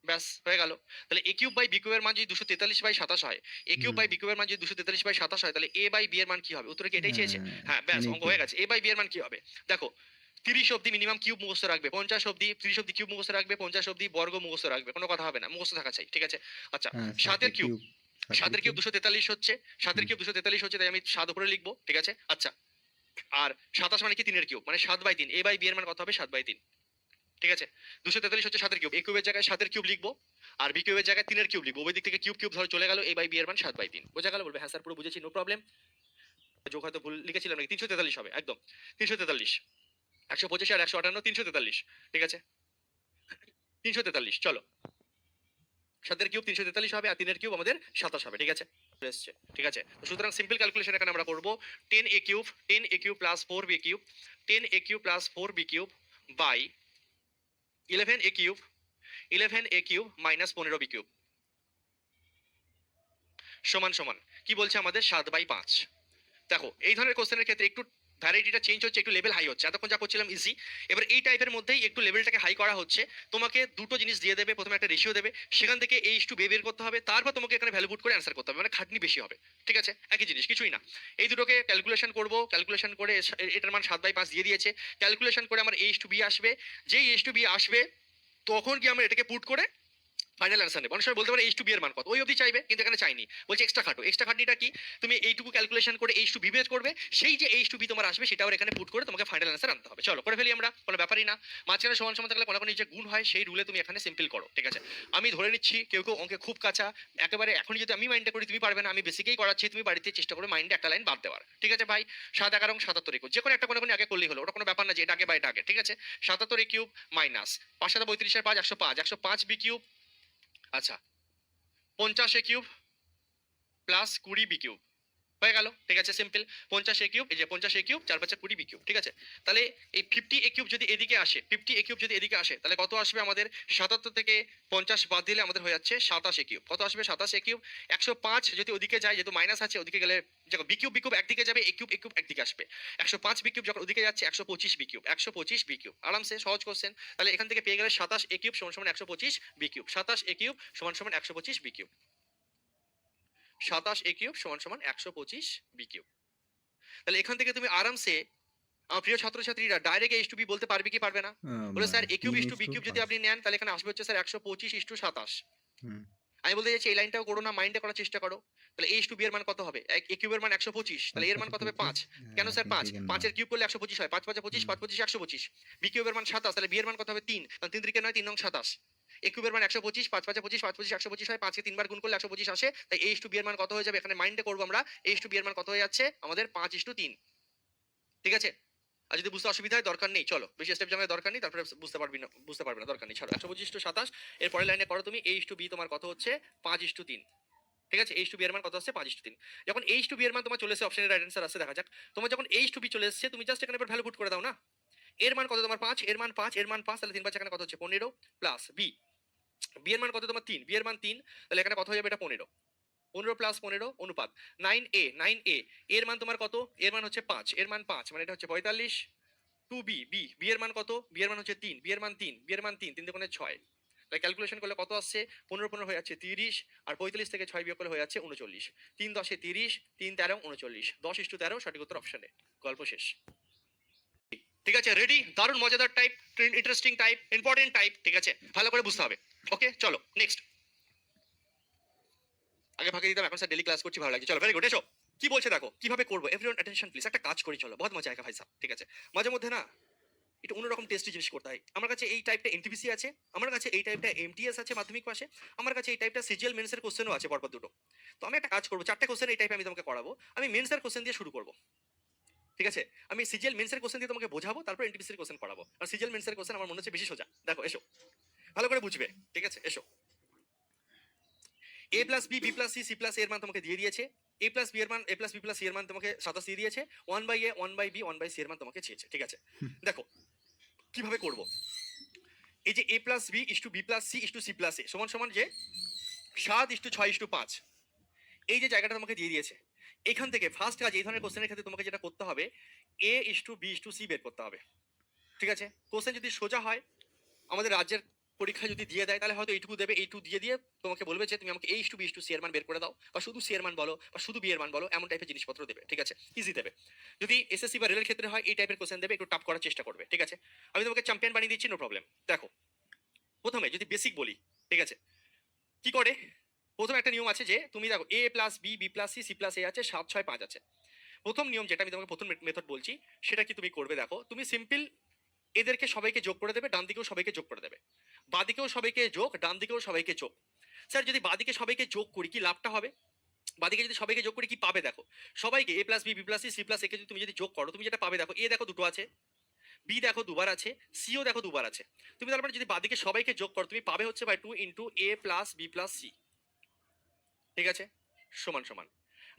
ব্যাস হয়ে গেল। তাহলে এ কিউব বাই বি কিউবের মান যদি 243/27 হয়, এ কিউব বাই বি কিউবের মান যদি 243/27 হয়, তাহলে এ বাই বি এর মান কি হবে? উত্তরে কি এটাই চেয়েছে? হ্যাঁ ব্যাস অঙ্ক হয়ে গেছে। এ বাই বি এর মান কি হবে দেখো, 30 অব্দি মিনিমাম কিউব মুখস্থ রাখবে, 50 অব্দি 30 অব্দি কিউব মুখস্থ রাখবে, 50 অব্দি বর্গ মুখস্থ রাখবে, কোনো কথা হবে না, মুখস্থ থাকা চাই, ঠিক আছে। আচ্ছা 7 এর কিউব, 7 এর কিউব 243 হচ্ছে, 7 এর কিউব 243 হচ্ছে, তাই আমি 7 উপরে লিখবো, ঠিক আছে। আচ্ছা আর 27 মানে কি 3 এর কিউব, মানে 7/3, এ বাই বি এর মান কত হবে 7/3, ঠিক আছে, 243 হচ্ছে 7 এর কিউব, এ কিউবের জায়গায় 7 এর কিউব লিখবো, আর বি কিউবের জায়গায় 3 এর কিউব লিখবো। ওই দিক থেকে কিউব কিউব ধরে চলে গেল, a বাই বি এর মান 7/3 বোঝা গেল? বলবে হ্যাঁ স্যার পুরো বুঝেছি, নো প্রবলেম। যোগ হয়তো ভুল লিখেছিলাম নাকি, 343 হবে একদম, 343, 125 আর 158, 343, ঠিক আছে 343। চলো, 7 এর কিউব 343 হবে, আর 3 এর কিউব আমাদের 27 হবে, ঠিক আছে এসছে, ঠিক আছে। তো সুতরাং সিম্পল ক্যালকুলেশন এখানে আমরা করব 10a cube, 10a cube plus 4b cube, 10a cube plus 4b cube by 11a cube, 11a cube minus 15b cube সমান সমান কি বলছে আমাদের 7/5। দেখো এই ধরনের কোশ্চেনের ক্ষেত্রে একটু ভ্যারাইটিটা চেঞ্জ হচ্ছে, একটু লেভেল হাই হচ্ছে। এতক্ষণ যা করছিলাম ইজি, এবার এই টাইপের মধ্যেই একটু লেভেলটাকে হাই করা হচ্ছে। তোমাকে দুটো জিনিস দিয়ে দেবে, প্রথমে একটা রেশিও দেবে, সেখান থেকে এইচ টু বের করতে হবে, তারপর তোমাকে এখানে ভ্যালু পুট করে অ্যান্সার করতে হবে, মানে খাটনি বেশি হবে, ঠিক আছে একই জিনিস কিছুই না। এই দুটোকে ক্যালকুলেশন করব, ক্যালকুলেশন করে এটার মান 7/5 দিয়ে দিয়েছে, ক্যালকুলেশন করে আমার এইচ টু বি আসবে, যেই এইচ টু বি আসবে তখন কি আমরা এটাকে পুট করে ফাইনাল অ্যান্সার নেব। অনেক সময় বলতে পারে এইচ টু বি এর মান কত, ওই অবধি চাইবে, কিন্তু এখানে চাইনি, বলছে এক্সট্রা খাটো। এক্সট্রা খাটনিটা কি, তুমি এইটুকু ক্যালকুলেশন করে এইচ টু বি বের করবে, সেই যে এইচ টু বি তোমার আসবে সেটাও এখানে পুট করে তোমাকে ফাইনাল অ্যান্সার আনতে হবে। চলো করে ফেলি আমরা, কোনো ব্যাপারই না। মাঝখানে সমান সমান থাকলে কোনো যে গুণ হয় সেই রুলে তুমি এখানে সিম্পল করো, ঠিক আছে। আমি ধরে নিচ্ছি কেউ কেউ অঙ্কে খুব কাঁচা, একেবারে এখনই যদি আমি মাইন্ডটা করি তুমি পারবে না, আমি বেসিকেই করাচ্ছি, তুমি বাড়িতে চেষ্টা করো মাইন্ডে একটা লাইন বাদ দেওয়ার, ঠিক আছে ভাই। 7 11 77 একুশ যে কোনো একটা কোনো আগে করলেই হলো, ওটা কোনো ব্যাপার না যে এটা আগে বা এটা আগে, ঠিক আছে। 77 কিউব মাইনাস 5 7 35 এর 5 105, 105 বি কিউব, আচ্ছা 50 এ কিউব প্লাস 20 বি কিউব হয়ে গেল, ঠিক আছে সিম্পল। 50 এ কিউব, এই যে 50 এ কিউব 4 5 20 বি কিউব, ঠিক আছে। তাহলে এই 50 এ কিউব যদি এদিকে আসে, 50 এ কিউব যদি এদিকে আসে, তাহলে কত আসবে আমাদের? 77 থেকে 50 বাদ দিলে আমাদের হয়ে যাচ্ছে 27 এ কিউব। কত আসবে? 27 এ কিউব। 105 যদি ওদিকে যায়, যেহেতু মাইনাস আছে, ওদিকে গেলে দেখো বি কিউব একদিকে যাবে, এ কিউব একদিকে আসবে। 105 বি কিউব যখন ওদিকে যাচ্ছে 125 বি কিউব, 125 বি কিউব, আরামসে সহজ কোশ্চেন। তাহলে এখান থেকে পেয়ে গেলে 27 এ কিউব সমান সমান 125 বি কিউব, 27 এ কিউব সমান সমান 125 বি কিউব, 27 এ কিউব সমান সমান 125 বি কিউব। তাহলে এখান থেকে তুমি আরামসে আমার প্রিয় ছাত্রছাত্রীরা ডাইরেক্ট এইচ টু বি বলতে পারবে কি পারবে না? বলে sir a cube is to b cube যদি আপনি নেন তাহলে এখানে আসবে হচ্ছে স্যার 125 ইস টু 27। আমি বলতে চাইছি এই লাইনটাও করো না, মাইন্ডে করার চেষ্টা করো। তাহলে এইচ টু বি এর মান কত হবে? এ কিউবের মান 125, তাহলে এর মান কত হবে? 5। কেন স্যার 5? 5 এর কিউব করলে 125 হয়, 5 5 25, 5 25 125। বি কিউবের মান 27, তাহলে বি এর মান কত হবে? 3, কারণ 3 3 9 3 9 27। এ কিউবের মান 125, 5 5 25, 5 25 125 হয়, 5 কে 3 বার গুণ করলে 125 আসে, তাই এইচ টু বি এর মান কত হয়ে যাবে? এখানে মাইন্ডে করব আমরা, এইচ টু বি এর মান কত হয়ে যাচ্ছে আমাদের? 5 ইস টু 3, ঠিক আছে। আর যদি বুঝতে অসুবিধা হয় দরকার নেই, চলো বেশি স্টেপ জানার দরকার নেই, তারপরে বুঝতে পারবে না দরকার নেই, ছাড়ো। 125 টু 27 এর পরের লাইনে করো তুমি, এইচ টু বি তোমার কত হচ্ছে? 5 ইস টু 3, ঠিক আছে। এইচ টু বি এর মান কত আসছে? 5 ইস টু 3। যখন এইচ টু বি এর মান তোমার চলে এসে অপশনের রাইট অ্যান্সার আসছে, দেখা যাক। তোমার যখন এইচ টু বি চলে এসেছে, তুমি জাস্ট এখানে এবার ভ্যালু পুট করে দাও না। এর মান কত তোমার? 5, এর মান 5, এর মান 5, তাহলে 3 5 এখানে কত হচ্ছে? 15 প্লাস বি, বি এর মান কত তোমার? 3, বি এর মান 3, তাহলে এখানে কত হয়ে যাবে? এটা 15, 15 প্লাস 15 অনুপাত 9a, 9a এর মান তোমার কত? এর মান হচ্ছে 5, এর মান 5 মানে এটা হচ্ছে 45। 2b, বি এর মান কত? বি এর মান হচ্ছে 3, বি এর মান 3, বি এর মান 3, 3 দুগুণে 6। তাই ক্যালকুলেশন করলে কত আসছে? 15 15 হয়ে যাচ্ছে 30, আর 45 থেকে 6 বিয়োগ করলে হয়ে যাচ্ছে 39। 3 10 এ 30, 3 13 39, 10 ইস টু 13 সঠিক উত্তর অপশনে। গল্প শেষ, ঠিক আছে। রেডি? দারুণ মজাদার type, interesting type, important type, ঠিক আছে, ভালো করে বুঝতে হবে। ওকে চলো নেক্সট। আগে ফাঁকে দিতাম, এখন স্যার ডেলি ক্লাস করছি, ভালো লাগছে। চলো ভেরি গুড, এসো। কি বলছে দেখো, কিভাবে করবো। এভরিওয়ান অ্যাটেনশন প্লিজ, একটা কাজ করি চলো, বহুত মজা আয়েগা ভাই সাহেব, ঠিক আছে। মাঝে মধ্যে না একটু অন্যরকম টেস্টি জিনিস করতে হয়। আমার কাছে এই টাইপটা এনটিপিসি আছে, আমার কাছে এই টাইপটা এমটিএস আছে মাধ্যমিক পাশে, আমার কাছে এই টাইপটা সিজিএল মেন্সের কোশ্চেনও আছে পরপর দুটো। তো আমি একটা কাজ করবো, 4টে কোশ্চেন এই টাইপে আমি তোমাকে করাবো। আমি মেন্সের কোশ্চেন দিয়ে শুরু করবো, ঠিক আছে। আমি সিজিএল মেন্সের কোশ্চেন দিয়ে তোমাকে বোঝাবো, তারপর এনটিপিসির কোশ্চেন করাবো। আর সিজিএল মেন্সের কোশ্চেন আমার মনে হচ্ছে বেশি সোজা। দেখো এসো, ভালো করে বুঝবে, ঠিক আছে এসো। A plus B, B plus C, C plus এর মান তোমাকে দিয়ে দিয়েছে। এ প্লাস বি এর মান, এ প্লাস বি প্লাস সি এর মান তোমাকে 27 দিয়ে দিয়েছে। 1/a, 1/b, 1/c এর মান তোমাকে চেয়েছে, ঠিক আছে। দেখো কিভাবে করবো। এই যে A plus B is to B plus C is to C plus A সমান সমান যে 7 ইস টু 6 ইস টু 5, এই যে জায়গাটা তোমাকে দিয়ে দিয়েছে, এখান থেকে ফার্স্ট কাজ এই ধরনের কোশ্চেনের ক্ষেত্রে তোমাকে যেটা করতে হবে, A is to B is to C বের করতে হবে, ঠিক আছে। কোশ্চেন যদি সোজা হয়, আমাদের রাজ্যের পরীক্ষা যদি দিয়ে দেয়, তাহলে হয়তো এইটুকু দেবে, এইটুকু দিয়ে দিয়ে তোমাকে বলবে যে তুমি আমাকে A is to B is to C এর মান বের করে দাও, বা শুধু সি এর মান বলো, বা শুধু বি এর মান বলো, এমন টাইপের জিনিসপত্র দেবে, ঠিক আছে, ইজি দেবে। যদি এসএসসি বা রেলের ক্ষেত্রে হয়, এই টাইপের কোশ্চেন দেবে, একটু টাফ করার চেষ্টা করবে, ঠিক আছে। আমি তোমাকে চ্যাম্পিয়ন বানিয়ে দিচ্ছি, নো প্রবলেম। দেখো প্রথমে যদি বেসিক বলি, ঠিক আছে, কি করে। প্রথমে একটা নিয়ম আছে যে তুমি দেখো A plus B, B plus C, C plus A আছে, 7 6 5 আছে। প্রথম নিয়ম যেটা আমি তোমাকে প্রথম মেথড বলছি, সেটা কি তুমি করবে। দেখো তুমি সিম্পল এদেরকে সবাইকে যোগ করে দেবে, ডান দিকেও সবাইকে যোগ করে দেবে, বাদিকেও সবাইকে যোগ, ডান দিকেও সবাইকে যোগ। স্যার যদি বাদিকে সবাইকে যোগ করি কি লাভটা হবে? বাদিকে যদি সবাইকে যোগ করি কি পাবে দেখো, সবাইকে A plus B, B plus C, C plus A কে যদি তুমি যদি যোগ করো, তুমি যেটা পাবে দেখো, এ দেখো দুটো আছে, বি দেখো দুবার আছে, সিও দেখো দুবার আছে। তুমি তারপরে যদি বাদিকে সবাইকে যোগ করো, তুমি পাবে হচ্ছে by 2 into a plus B plus c, ঠিক আছে, সমান সমান।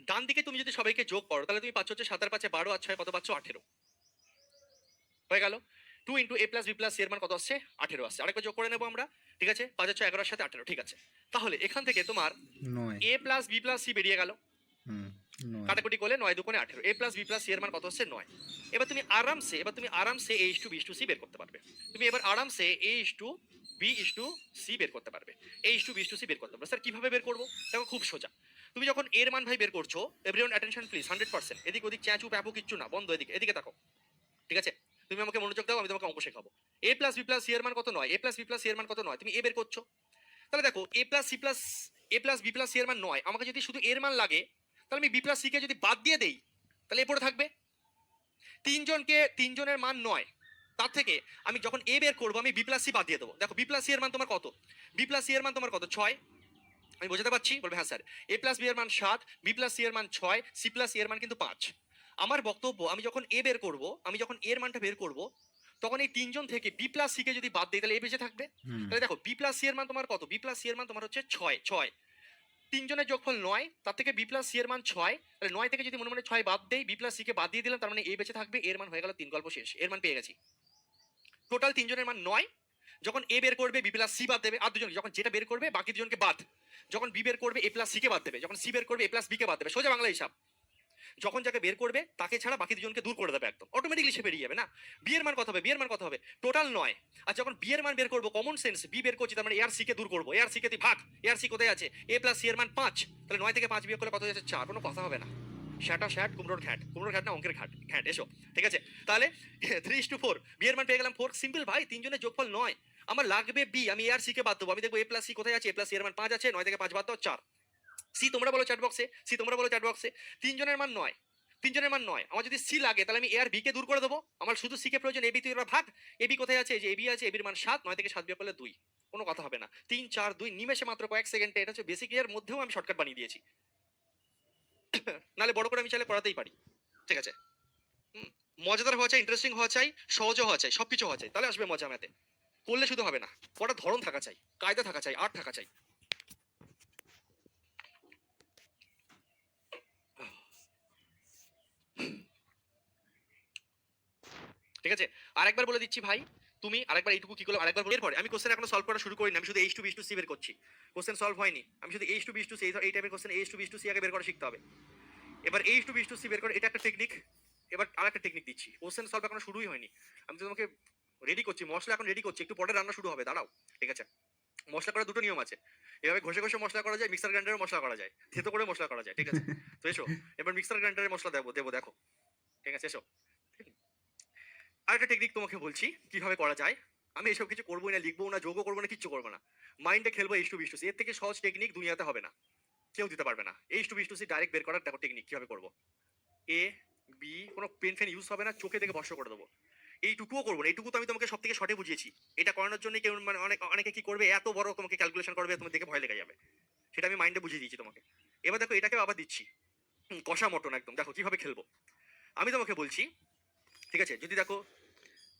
ডান দিকে তুমি যদি সবাইকে যোগ করো, তাহলে তুমি পাচ্ছ হচ্ছে 7 আর 5 12 আর 6 কত পাচ্ছ? 18 হয়ে গেল। 2 into a plus B plus C এর মান কত আসছে? 18 আসছে। আরেকবার যোগ করে নেবো আমরা, ঠিক আছে, 5 আর 6 11 এর সাথে 18, ঠিক আছে। তাহলে এখান থেকে তোমার 9 A plus B plus C বেরিয়ে গেল, 9 কাটাকুটি করলে 9 2 18, A plus B plus C এর মান কত হচ্ছে? 9। এবার তুমি আরামসে A is to B is to C বের করতে পারবে। তুমি এবার আরামসে A is to B is to C বের করতে পারবে, A is to B is to C বের করতে পারবে। স্যার কিভাবে বের করবো? দেখো খুব সোজা। তুমি যখন এর মান ভাই বের করছো, এভরিওয়ান অ্যাটেনশন প্লিজ, 100%, এদিক ওদিক চ্যাঁচু প্যাপু কিচ্ছু না, বন্ধ, এদিকে এদিকে তাকো, ঠিক আছে। তুমি আমাকে মনোযোগ দাও, আমি তোমাকে অঙ্ক শেখাবো। এ প্লাস বি প্লাস সি এর মান কত? 9। A plus B plus C এর মান কত? 9। তুমি এ বের করছো, তাহলে দেখো A plus C plus A plus B plus C এর মান 9, আমাকে যদি শুধু এর মান লাগে, তাহলে আমি বি প্লাস সি কে যদি বাদ দিয়ে দেই, তাহলে এ পড়ে থাকবে। তিনজনের মান 9, তার থেকে আমি যখন এ বের করবো, আমি বি প্লাস সি বাদ দিয়ে দেবো। দেখো বি প্লাস সি এর মান তোমার কত? বি প্লাস সি এর মান তোমার কত? 6। আমি বোঝাতে পারছি? বলবে হ্যাঁ স্যার। এ প্লাস বি এর মান 7, বি প্লাস সি এর মান 6, সি প্লাস সি এর মান কিন্তু 5। আমার বক্তব্য, আমি যখন এ বের করব, আমি যখন এর মানটা বের করব, তখন এই তিনজন থেকে বি প্লাস সি কে যদি বাদ দিই, তাহলে এ বেঁচে থাকবে। তাহলে দেখো বি প্লাস সি এর মান তোমার কত? বি প্লাস সি এর মান তোমার হচ্ছে 6। তিনজনের যোগফল 9, তার থেকে বি প্লাস সি এর মান 6, তাহলে 9 থেকে যদি মনে মনে 6 বাদ দেই, বি প্লাস সি কে বাদ দিয়ে দিলাম, তার মানে এ বেঁচে থাকবে। এর মান হয়ে গেল 3, গল্প শেষ, এর মান পেয়ে গেছি। টোটাল তিনজনের মান 9। যখন এ বের করবে, বি প্লাস সি বাদ দেবে, আর দুজন যখন যেটা বের করবে, বাকি দুজনকে বাদ। যখন বি বের করবে, এ প্লাস সি কে বাদ দেবে, যখন সি বের করবে, এ প্লাস বি কে বাদ দেবে। সোজা বাংলা হিসাব। যখন যাকে বের করবে তাকে ছাড়া বাকি দুজনকে দূর করে দেবে, একদম অটোমেটিকলি সে বেরিয়ে যাবে না। বি এর মান কত হবে? বি এর মান কত হবে? টোটাল 9। আর যখন বি এর মান বের করবো, কমন সেন্স, বি বের করছি, তার মানে এ আর সি কে দূর করবো। এ আর সি কে তুই ভাগ, এ আর সি কোথায় আছে? এ প্লাস সি এর মান 5, তাহলে 9 থেকে 5 বিয়োগ করলে কত হয়ে যাচ্ছে? 4। কোনো কথা হবে না। শ্যাটা শ্যাট, কুমড়োর ঘ্যাট, কুমড়োর ঘ্যাট না, অঙ্কের ঘাট ঘ্যাট, এসো, ঠিক আছে। তাহলে 3:4, বি এর মান পেয়ে গেলাম 4। সিম্পল ভাই, তিনজনের যোগফল 9, আমার লাগবে বি, আমি এ আর সি কে বাদ দেবো। আমি দেখবো এ প্লাস সি কোথায় আছে, এ প্লাস সি এর মান 5 আছে, 9 থেকে 5 বাদ দাও 4। সি তোমরা বলো চ্যাট বক্সে, সি তোমরা বলো চ্যাট বক্সে। তিনজনের মান 9, তিনজনের মান 9। আমার যদি সি লাগে, তাহলে আমি এ আর বি কে দূর করে দেবো। আমার শুধু সি কে প্রয়োজন, এবি তুই ভাগ। এবি কোথায় আছে? এই যে এবি আছে, এবির মান 7, 9 থেকে 7 বিয়োগ করলে 2। কোনো কথা হবে না। 3 4 2 নিমেষে, মাত্র কয়েক সেকেন্ডে। এটা হচ্ছে বেসিক এর মধ্যেও আমি শর্টকাট বানিয়ে দিয়েছি। নালে বড় করে আমি চাইলে করাতেই পারি, ঠিক আছে। মজাদার হওয়া চাই, ইন্টারেস্টিং হওয়া চাই, সহজ হওয়া চাই, সবকিছু হওয়া চাই, তাহলে আসবে মজা। ম্যাথে করলে শুধু হবে না, পড়ার ধরন থাকা চাই, কায়দা থাকা চাই, আর্ট থাকা চাই। ঠিক আছে, আরেকবার বলে দিচ্ছি ভাই, তুমি আরেকবার এইটুকু কি করলে আরেকবার এরপরে আমি কোশ্চেন এখনো সলভ করা শুরু করিনি। আমি শুধু a is to b is to C বের করছি, কোশ্চেন সলভ হয়নি। আমি শুধু a is to b is to c, এই টাইপের question a is to b is to c আগে বের করা শিখতে হবে। এবার a is to b is to C বের করে, এটা একটা টেকনিক। এবার আরেকটা টেকনিক দিচ্ছি, কোশ্চেন সলভ এখনো শুরুই হয়নি। আমি তো তোমাকে রেডি করছি, মশলা এখন রেডি করছি, একটু পরে রান্না শুরু হবে, দাঁড়াও, ঠিক আছে। মশলা করার দুটো নিয়ম আছে, এভাবে ঘষে ঘষে মশলা করা যায়, মিক্সার গ্রাইন্ডারে মশলা করা যায়, থেতো করে মশলা করা যায়, ঠিক আছে। তো এসো, এবার মিক্সার গ্রাইন্ডারে মশলা দেবো দেবো, দেখো, ঠিক আছে, এসো। আরেকটা টেকনিক তোমাকে বলছি কিভাবে করা যায়। আমি এসব কিছু করবোই না, লিখবো না, যোগও করবো না, কিচ্ছু করবো না, মাইন্ডে খেলবো a is to b is to C. এর থেকে সহজ টেকনিক দুনিয়াতে হবে না, কেউ দিতে পারবে না। A is to b is to c direct বের করার দেখো টেকনিক কিভাবে করবো। এ বি, কোনো পেন ফেন ইউজ হবে না, চোখে দেখে বর্ষ করে দেবো। এইটুকুও করবো না, এইটুকু তো আমি তোমাকে সব থেকে শর্টে বুঝিয়েছি। এটা করানোর জন্য কেউ মানে অনেকে কি করবে, এত বড় তোমাকে ক্যালকুলেশন করবে, তুমি দেখে ভয় লেগে যাবে। সেটা আমি মাইন্ডে বুঝিয়ে দিয়েছি তোমাকে। এবার দেখো এটাকেও আবার দিচ্ছি, কষা মটন একদম। দেখো কিভাবে খেলবো আমি তোমাকে বলছি, ঠিক আছে। যদি দেখো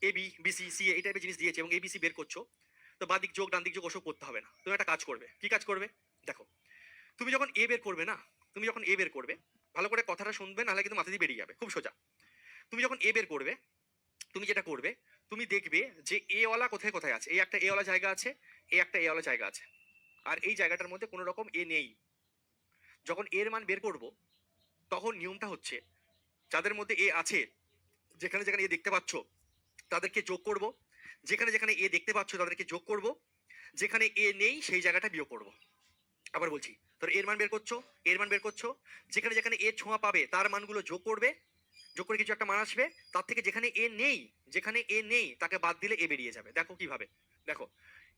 A B B C C এই টাইপের জিনিস দিয়েছে এবং এবিসি বের করছো, তো বাঁ দিক যোগ ডান দিক যোগ ওসব করতে হবে না। তুমি একটা কাজ করবে, কি কাজ করবে দেখো। তুমি যখন এ বের করবে না, তুমি যখন এ বের করবে, ভালো করে কথাটা শুনবে, নাহলে কিন্তু মাথা দিয়ে বেরিয়ে যাবে, খুব সোজা। তুমি যখন এ বের করবে, তুমি যেটা করবে, তুমি দেখবে যে এ ওয়ালা কোথায় কোথায় আছে। এই একটা এ ওয়ালা জায়গা আছে, এই একটা এ ওয়ালা জায়গা আছে, আর এই জায়গাটার মধ্যে কোনো রকম এ নেই। যখন এর মান বের করব, তখন নিয়মটা হচ্ছে, যাদের মধ্যে এ আছে, যেখানে যেখানে এ দেখতে পাচ্ছ তাদেরকে যোগ করব, যেখানে যেখানে এ দেখতে পাচ্ছ তাদেরকে যোগ করব, যেখানে এ নেই সেই জায়গাটা বিয়োগ করব। আবার বলছি, তোর এর মান বের করছো, এর মান বের করছো, যেখানে যেখানে এ ছোঁয়া পাবে তার মানগুলো যোগ করবে, যোগ করে কিছু একটা মান আসবে, তার থেকে যেখানে এ নেই, যেখানে এ নেই তাকে বাদ দিলে এ বেরিয়ে যাবে। দেখো কিভাবে, দেখো,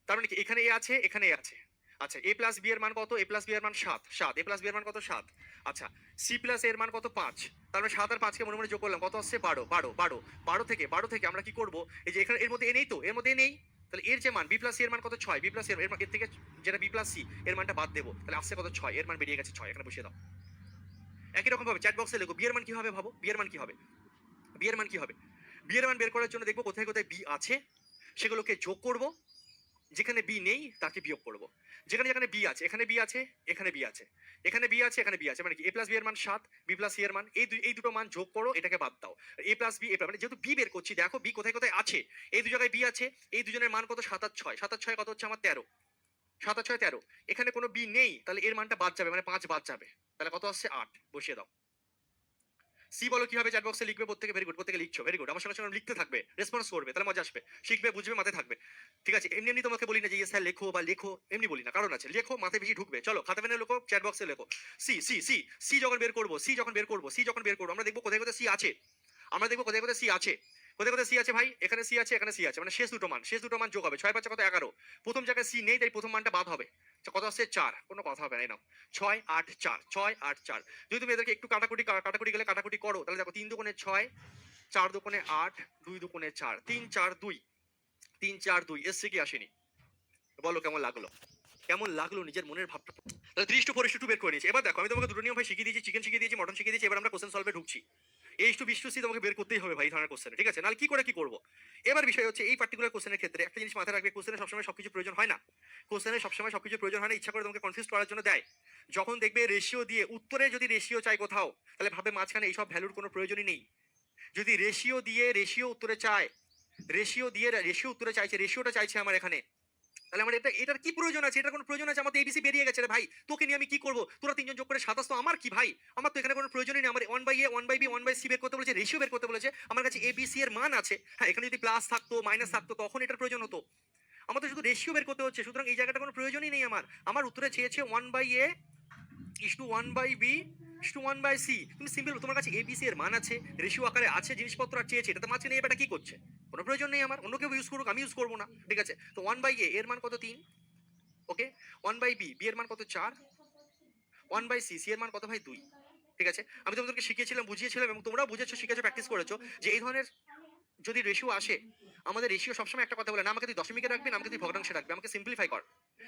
তার মানে কি, এখানে এ আছে, এখানে এ আছে, আচ্ছা এ প্লাস বি এর মান কত? এ প্লাস বি এর মান 7, 7 এ প্লাস বি এর মান কত? 7। আচ্ছা সি প্লাস এর মান কত? 5। তার মানে 7 আর 5 কে মনে মনে যোগ করলাম, কত আসছে? 12, 12, 12, 12 থেকে আমরা কি করব? এই যে এখানে এর মধ্যে এ নেই তো, এর মধ্যে এ নেই, তাহলে এর যে মান বি প্লাস সি এর মান কত? 6, বি প্লাস সি এর থেকে যেটা বি প্লাস সি এর মানটা বাদ দেবো, তাহলে আসছে কত? 6, এর মান বেরিয়ে গেছে 6, এখানে বসিয়ে দাও। একই রকম ভাবে চ্যাট বক্সে লেখো বি এর মান কি হবে, ভাবো বি এর মান কি হবে? বি এর মান কি হবে? বি এর মান বের করার জন্য দেখবো কোথায় কোথায় বি আছে সেগুলোকে যোগ করব, যেখানে বি নেই তাকে বিয়োগ করব। যেখানে যেখানে বি আছে, এখানে বি আছে, এখানে বি আছে, এখানে বি আছে, এখানে বি আছে, মানে কি এ প্লাস বি এর মান 7, বি প্লাস সি এর মান এই দুটো মান যোগ করো, এটাকে বাদ দাও। এ প্লাস বি মানে যেহেতু বি বের করছি, দেখো বি কোথায় কোথায় আছে, এই দু জায়গায় বি আছে, এই দুজনের মান কত? 7 আর 6, 7 আর 6 কত হচ্ছে আমার? 13, 7 আর 6 13। এখানে কোনো বি নেই, তাহলে এর মানটা বাদ যাবে, মানে 5 বাদ যাবে, তাহলে কত আসছে? 8, বসিয়ে দাও। সি বলো কি হবে? চ্যাট বক্সে লিখবে প্রত্যেকে, ভেরি গুড, প্রত্যেকে লিখছো, ভেরি গুড। আমার সঙ্গে সঙ্গে লিখতে থাকবে, রেসপন্স করবে, তাহলে মজা আসবে, শিখবে, বুঝবে, মাথায় থাকবে। ঠিক আছে, এমনি এমনি তোমাকে বলি না যে স্যার লেখো বা লেখো, এমনি বলি না, কারণ আছে, লেখো, মাথায় বেশি ঢুকবে। চলো খাতা পেনে লেখো, চ্যাট বক্সে লেখো সি সি সি। সি যখন বের করবো, সি যখন বের করবো, সি যখন বের করবো, আমরা দেখবো কোথায় কোথায় সি আছে, আমরা দেখবো কোথায় কোথায় সি আছে। কোথায় কোথায় সি আছে ভাই? এখানে সি আছে, এখানে সি আছে, মানে শেষ দুটো মান যোগ হবে। 6 5 কত? 11। প্রথম জায়গায় সি নেই, তাই প্রথম মানটা বাদ হবে। কত আসছে? 4, কোনো কথা হবে না, এই নাও 6 8 4, 6 8 4। যদি তুমি এদেরকে একটু কাটাকুটি গেলে কাটাকুটি করো, তাহলে দেখো 3 দুগুণে 6, 4 দুগুণে 8, 2 দুগুণে 4, 3 4 2, 3 4 2। এসছে কি আসেনি? বলো কেমন লাগলো? কেমন লাগলো নিজের মনের ভাবটা? তাহলে 3:4:2 বের করে নিয়েছি। এবার দেখো আমি তোমাকে দুটো নিয়ম ভাই শিখিয়ে দিয়েছি, চিকেন শিখিয়ে দিয়েছি, মটন শিখিয়ে দিয়েছি, এবার আমরা কোশ্চেন সলভে ঢুকছি। A:B:C তোমাকে বের করতেই হবে ভাই এই ধরনের কোশ্চেনে, ঠিক আছে? নাহলে কি করে কি করবো? এবার বিষয় হচ্ছে এই পার্টিকুলার কোশ্চেনের ক্ষেত্রে একটা জিনিস মাথায় রাখবে, কোশ্চেনে সবসময় সবকিছু প্রয়োজন হয় না। কোশ্চেনে সবসময় সবকিছু প্রয়োজন হয় না, ইচ্ছা করে তোমাকে কনফিউজ করার জন্য দেয়। যখন দেখবে রেশিও দিয়ে উত্তরে যদি রেশিও চাই কোথাও, তাহলে ভাবে মাঝখানে এইসব ভ্যালুর কোনো প্রয়োজনই নেই। যদি রেশিও দিয়ে রেশিও উত্তরে চায়, রেশিও উত্তরে চাইছে, রেশিওটা চাইছে আমার এখানে, তাহলে আমার এটার কি প্রয়োজন আছে? এটার কোনো প্রয়োজন আছে? আমার তো এবিসি বেরিয়ে গেছে রে ভাই, তোকে নিয়ে আমি কি করবো? তোরা তিনজন যোগ করে 27, তো আমার কি ভাই? আমার তো এখানে কোনো প্রয়োজনই নেই। আমার 1/a 1/b 1/c বের করতে বলেছে, রেশিও বের করতে বলেছে, আমার কাছে এবিসি এর মান আছে। হ্যাঁ, এখানে যদি প্লাস থাকতো মাইনাস থাকতো তখন এটার প্রয়োজন হতো, আমার তো শুধু রেশিও বের করতে হচ্ছে, সুতরাং এই জায়গাটা কোনো প্রয়োজনই নেই আমার। আমার উত্তরে চেয়েছে 1/a is to 1/b is to 1/c। তুমি সিম্পল, তোমার কাছে এবিসি এর মান আছে, রেশিও আকারে আছে, জিনিসপত্র আর চেয়েছে, এটাতে মাঝখানে এবারটা কি করছে? কোনো প্রয়োজন নেই আমার, অন্য কেউ ইউজ করুক, আমি ইউজ করবো না, ঠিক আছে? তো 1/a এর মান কত? 3। ওকে, 1/b, বি এর মান কত? 4। 1/c, সি এর মান কত ভাই? 2। ঠিক আছে, আমি তোমাদেরকে শিখিয়েছিলাম, বুঝিয়েছিলাম, এবং তোমরাও বুঝেছো, শিখেছো, প্র্যাকটিস করেছো যে এই ধরনের যদি রেশিও আসে, আমাদের রেশিও সবসময় একটা কথা বলে, না আমাকে তুই দশমিকে রাখবি, না আমাকে তুই ভগ্নাংশে রাখবি, আমাকে সিম্পলিফাই কর।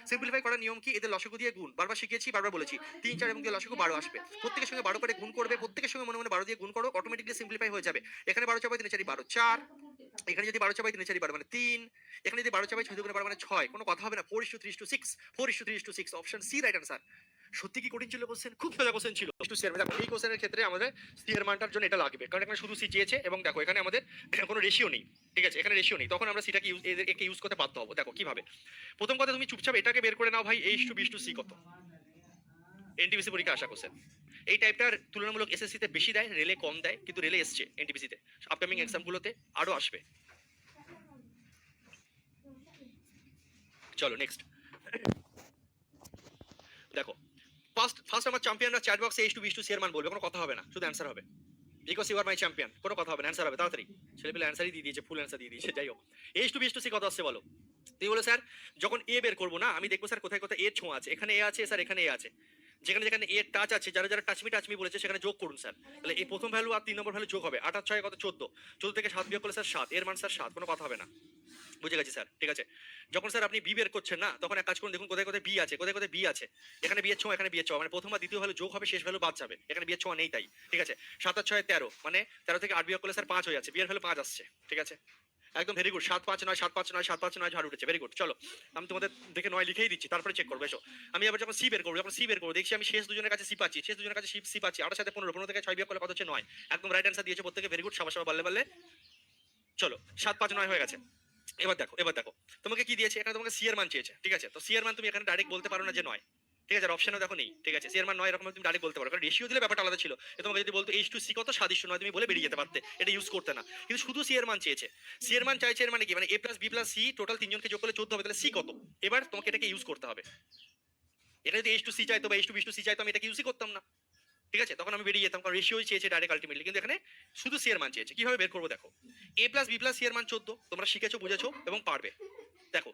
সিম্পলিফাই করার নিয়ম কি? এদের লসাগু দিয়ে গুণ, বারবার শিখিয়েছি, বারবার বলেছি, 3 4 এবং দিয়ে লসাগু 12 আসবে, প্রত্যেকের সঙ্গে 12 করে গুণ করবে, প্রত্যেকের সঙ্গে মনে মনে 12 দিয়ে গুণ করো, অটোমেটিকলি সিম্পলিফাই হয়ে যাবে। এখানে 12 চাপাই 3 4 12 4, এখানে যদি 12 চাপাই 3 4 12 মানে 3, এখানে যদি 12 চাপাই 6 2 12 মানে 6, কোনো কথা হবে না। 4:3:6, 4:3:6, অপশন সি রাইট আনসার। সত্যি কি কঠিন ছিল কোশ্চেন? খুব সোজা কোশ্চেন ছিল। একটু সি এর দেখো, এই কোশ্চেনের ক্ষেত্রে আমাদের সি এর মানটার জন্য এটা লাগবে, কারণ এখানে শুধু সি চেয়েছে, এবং দেখো এখানে আমাদের কোনো রেশিও নেই, ঠিক আছে? এখানে রেশিও নেই, তখন আমরা সিটাকে একে ইউজ করতে বাধ্য হবো। দেখো কিভাবে? প্রথম কথা, তুমি চুপচাপ এটাকে বের করে নাও ভাই, A:B:C কত? এনটিপিসি পরীক্ষা আসা কোশ্চেন এই টাইপটার তুলনামূলক এসএসসি তে বেশি দেয়, রেলে কম দেয়, কিন্তু রেলে এসছে, এনটিপিসি তে আপকামিং এক্সাম গুলোতে আরো আসবে। চলো নেক্সট দেখো, ফার্স্ট আমার চ্যাম্পিয়নরা চ্যাট বক্সে A:B:C এর মান বলবে, কোনো কথা হবে না, শুধু অ্যান্সার হবে, because you are my champion, কোনো কথা হবে না, অ্যান্সার হবে তাড়াতাড়ি। ছেলেপেলে অ্যান্সারই দিয়ে দিয়েছে, ফুল অ্যান্সার দিয়ে দিয়েছে। যাই হোক, A:B:C কত আসছে বলো? তুমি বলো স্যার যখন এ বের করবো না, আমি দেখবো স্যার কোথায় কোথায় এর ছোঁয়া আছে, এখানে এ আছে স্যার, এখানে এ আছে, যেখানে যেখানে এর টাচ আছে, যারা যারা টাচমি বলেছে সেখানে যোগ করুন স্যার। তাহলে এই প্রথম ভ্যালু আর 3 নম্বর ভ্যালু যোগ হবে, 8 আর 6 কত? 14, 14 থেকে 7 বিয়োগ করলে স্যার 7, এর মান স্যার 7, কোনো কথা হবে না। বুঝে গেছি স্যার, ঠিক আছে। যখন স্যার আপনি বি বের করছেন না, তখন এক কাজ করুন, দেখুন কোথায় কোথায় বি আছে, কোথায় কোথায় বি আছে, এখানে বি এর ছোঁয়া, এখানে বি এর ছোঁয়া, মানে প্রথম আর দ্বিতীয় ভ্যালু যোগ হবে, শেষ ভ্যালু বাদ যাবে, এখানে বি এর ছোঁয়া নেই তাই, ঠিক আছে। 7 আর 6 13, মানে 13 থেকে 8 বিয়োগ করলে স্যার 5 হয়ে যাচ্ছে, বি এর ভ্যালু 5 আসছে, ঠিক আছে, একদম ভেরি গুড। 7 5 9, 7 5 9, 7 5 9 ঝাড় উঠেছে, ভেরি গুড। চলো আমি তোমাদের দেখে 9 লিখেই দিচ্ছি, তারপরে চেক করবো, এসো। আমি আবার যখন সি বের করবো, দেখছি আমি শেষ দুজনের কাছে সি পাচ্ছি, শেষ দুজনের কাছে সি পাচ্ছি, 8 সাথে 15, 15 থেকে 6 বিয়োগ করলে কত হচ্ছে? 9, একদম রাইট অ্যান্সার দিয়েছে প্রত্যেকে, ভেরি গুড, সাবাস সাবাস, বাল্লে বাল্লে। চলো 7 5 9 হয়ে গেছে। এবার দেখো তোমাকে কি দিয়েছে, এখানে তোমাকে সি এর মান চেয়েছে, ঠিক আছে। তো সি এর মান তুমি এখানে ডাইরেক্ট বলতে পারো না যে 9, ঠিক আছে, অপশনও দেখো নেই, ঠিক আছে। সি এর মান 9 এরকম তুমি ডাইরেক্ট বলতে পারো, কারণ রেশিও দিলে ব্যাপারটা আলাদা ছিল। তোমাকে যদি বলতো H2C কত, 7:9 তুমি বলে বেরিয়ে যেতে পারতে, এটা ইউজ করতে না। কিন্তু শুধু সি এর মান চেয়েছে, সি এর মান চাইছে, এর মানে কি? মানে A + B + C টোটাল তিনজনকে যোগ করলে 14 হবে, তাহলে সি কত? এবার তোমাকে এটাকে ইউজ করতে হবে। এটা যদি H2C চাইতো বা H2B2C চাইতো, আমি এটাকে ইউজই করতাম না, ঠিক আছে, তখন আমি বেরিয়ে যেতাম, কারণ রেশিওই চেয়েছে ডাইরেক্ট আলটিমেটলি। কিন্তু এখানে শুধু সি এর মান চেয়েছে, কিভাবে বের করবো দেখো। A + B + C এর মান 14, তোমরা শিখেছো, বুঝেছো এবং পারবে। দেখো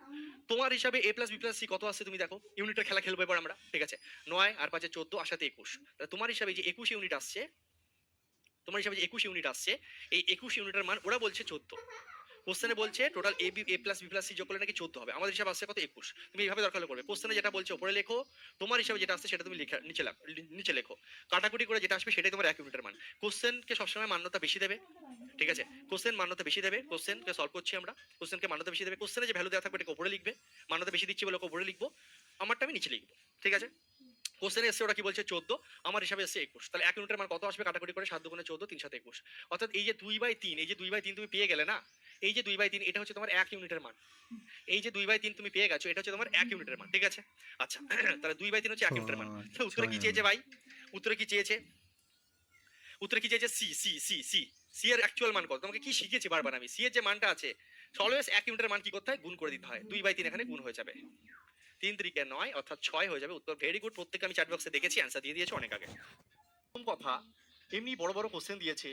তোমার হিসাবে a plus B plus C কত আসছে তুমি দেখো, ইউনিটের খেলা খেলবো এবার আমরা, ঠিক আছে। 9 আর 5 14 আর 7 21, তাহলে তোমার হিসাবে যে 21 ইউনিট আসছে, তোমার হিসাবে যে 21 ইউনিট আসছে, এই 21 ইউনিটের মান ওরা বলছে 14। কোশ্চেনে বলছে total A plus B plus C যোগ করলে নাকি 14 হবে, আমাদের হিসাব আসছে কত 21। তুমি এইভাবে দরকার হলে করবে, কোশ্চেনে যেটা বলছে উপরে লেখো, তোমার হিসাবে যেটা আসছে সেটা তুমি নিচে লেখো, কাটাকুটি করে যেটা আসবে সেটাই তোমার 1 ইউনিটের মান। কোশ্চেনকে সবসময় মান্যতা বেশি দেবে, ঠিক আছে। কোশ্চেন মান্যতা বেশি দেবে, কোশ্চেনকে সলভ করছি আমরা, কোশ্চেনকে মান্যতা বেশি দেবে, কোশ্চেনে যে ভ্যালু দেওয়া থাকবে এটাকে উপরে লিখবে, মান্যতা বেশি দিচ্ছি বলে ওকে উপরে লিখবো, আমারটা আমি নিচে লিখবো, ঠিক আছে। কোশ্চেনে এসছে ওরা কি বলছে 14, আমার হিসাবে এসছে 21, তাহলে 1 ইউনিটের মান কত আসবে, কাটাকুটি করে 7 দুগুণে 14, 3 7 21, অর্থাৎ এই যে 2/3, এই যে 2/3 তুমি পেয়ে গেলে না, এই যে 2/3 এটা হচ্ছে তোমার 1 ইউনিটের মান, এই যে 2/3 তুমি পেয়ে গেছো এটা হচ্ছে তোমার 1 ইউনিটের মান, ঠিক আছে। আচ্ছা তাহলে 2/3 হচ্ছে 1 ইউনিটের মান, তাহলে উত্তরে কি চেয়েছে ভাই, উত্তরে কি চেয়েছে, উত্তরে কি চেয়েছে C C C C C এর অ্যাকচুয়াল মান কত, তোমাকে কি শিখেছি বারবার আমি, সি এর যে মানটা আছে অলওয়েজ 1 ইউনিটের মান কি করতে হয়, গুণ করে দিতে হয়, 2/3 এখানে গুণ হয়ে যাবে, 3 3 9 অর্থাৎ 6 হয়ে যাবে উত্তর। ভেরি গুড, প্রত্যেককে আমি চ্যাট বক্সে দেখেছি, অ্যান্সার দিয়ে দিয়েছে অনেক আগে। প্রথম কথা, এমনি বড় বড় কোশ্চেন দিয়েছে,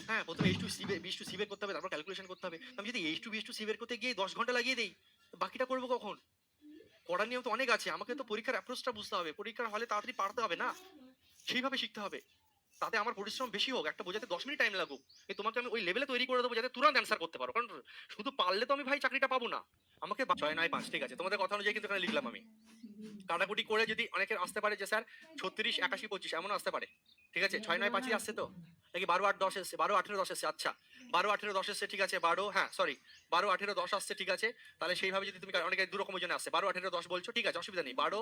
হ্যাঁ প্রথমে a is to c b is to C বের করতে হবে, তারপর ক্যালকুলেশন করতে হবে। আমি যদি a is to b is to C বের করতে গিয়ে 10 ঘন্টা লাগিয়ে দেই, বাকিটা করবো কখন? করার নিয়ম তো অনেক আছে, আমাকে তো পরীক্ষার অ্যাপ্রোচটা বুঝতে হবে, পরীক্ষার হলে তাড়াতাড়ি পারতে হবে না, সেইভাবে শিখতে হবে, তাতে আমার পরিশ্রম বেশি হোক, একটা বোঝাতে 10 মিনিট টাইম লাগুক, এই তোমাকে আমি ওই লেভেলে তৈরি করে দেবো যাতে তুরন্ত অ্যান্সার করতে পারো, কারণ শুধু পারলে তো আমি ভাই চাকরিটা পাবো না, আমাকে 6 9 5, ঠিক আছে, তোমাদের কথা অনুযায়ী কিন্তু এখানে লিখলাম আমি। কাটাকুটি করে যদি অনেকের আসতে পারে যে স্যার 36 81 25 এমন আসতে পারে, ঠিক আছে, 6 9 5 আসছে তো নাকি 12 8 10 এসছে, 12 18 10 এসছে, আচ্ছা 12 18 10 এসছে, ঠিক আছে, 12 হ্যাঁ সরি 12 18 10 আসছে, ঠিক আছে। তাহলে সেইভাবে যদি তুমি অনেকে দু রকমের জন্য আসছে 12 18 10 বলছো, ঠিক আছে অসুবিধা নেই, 12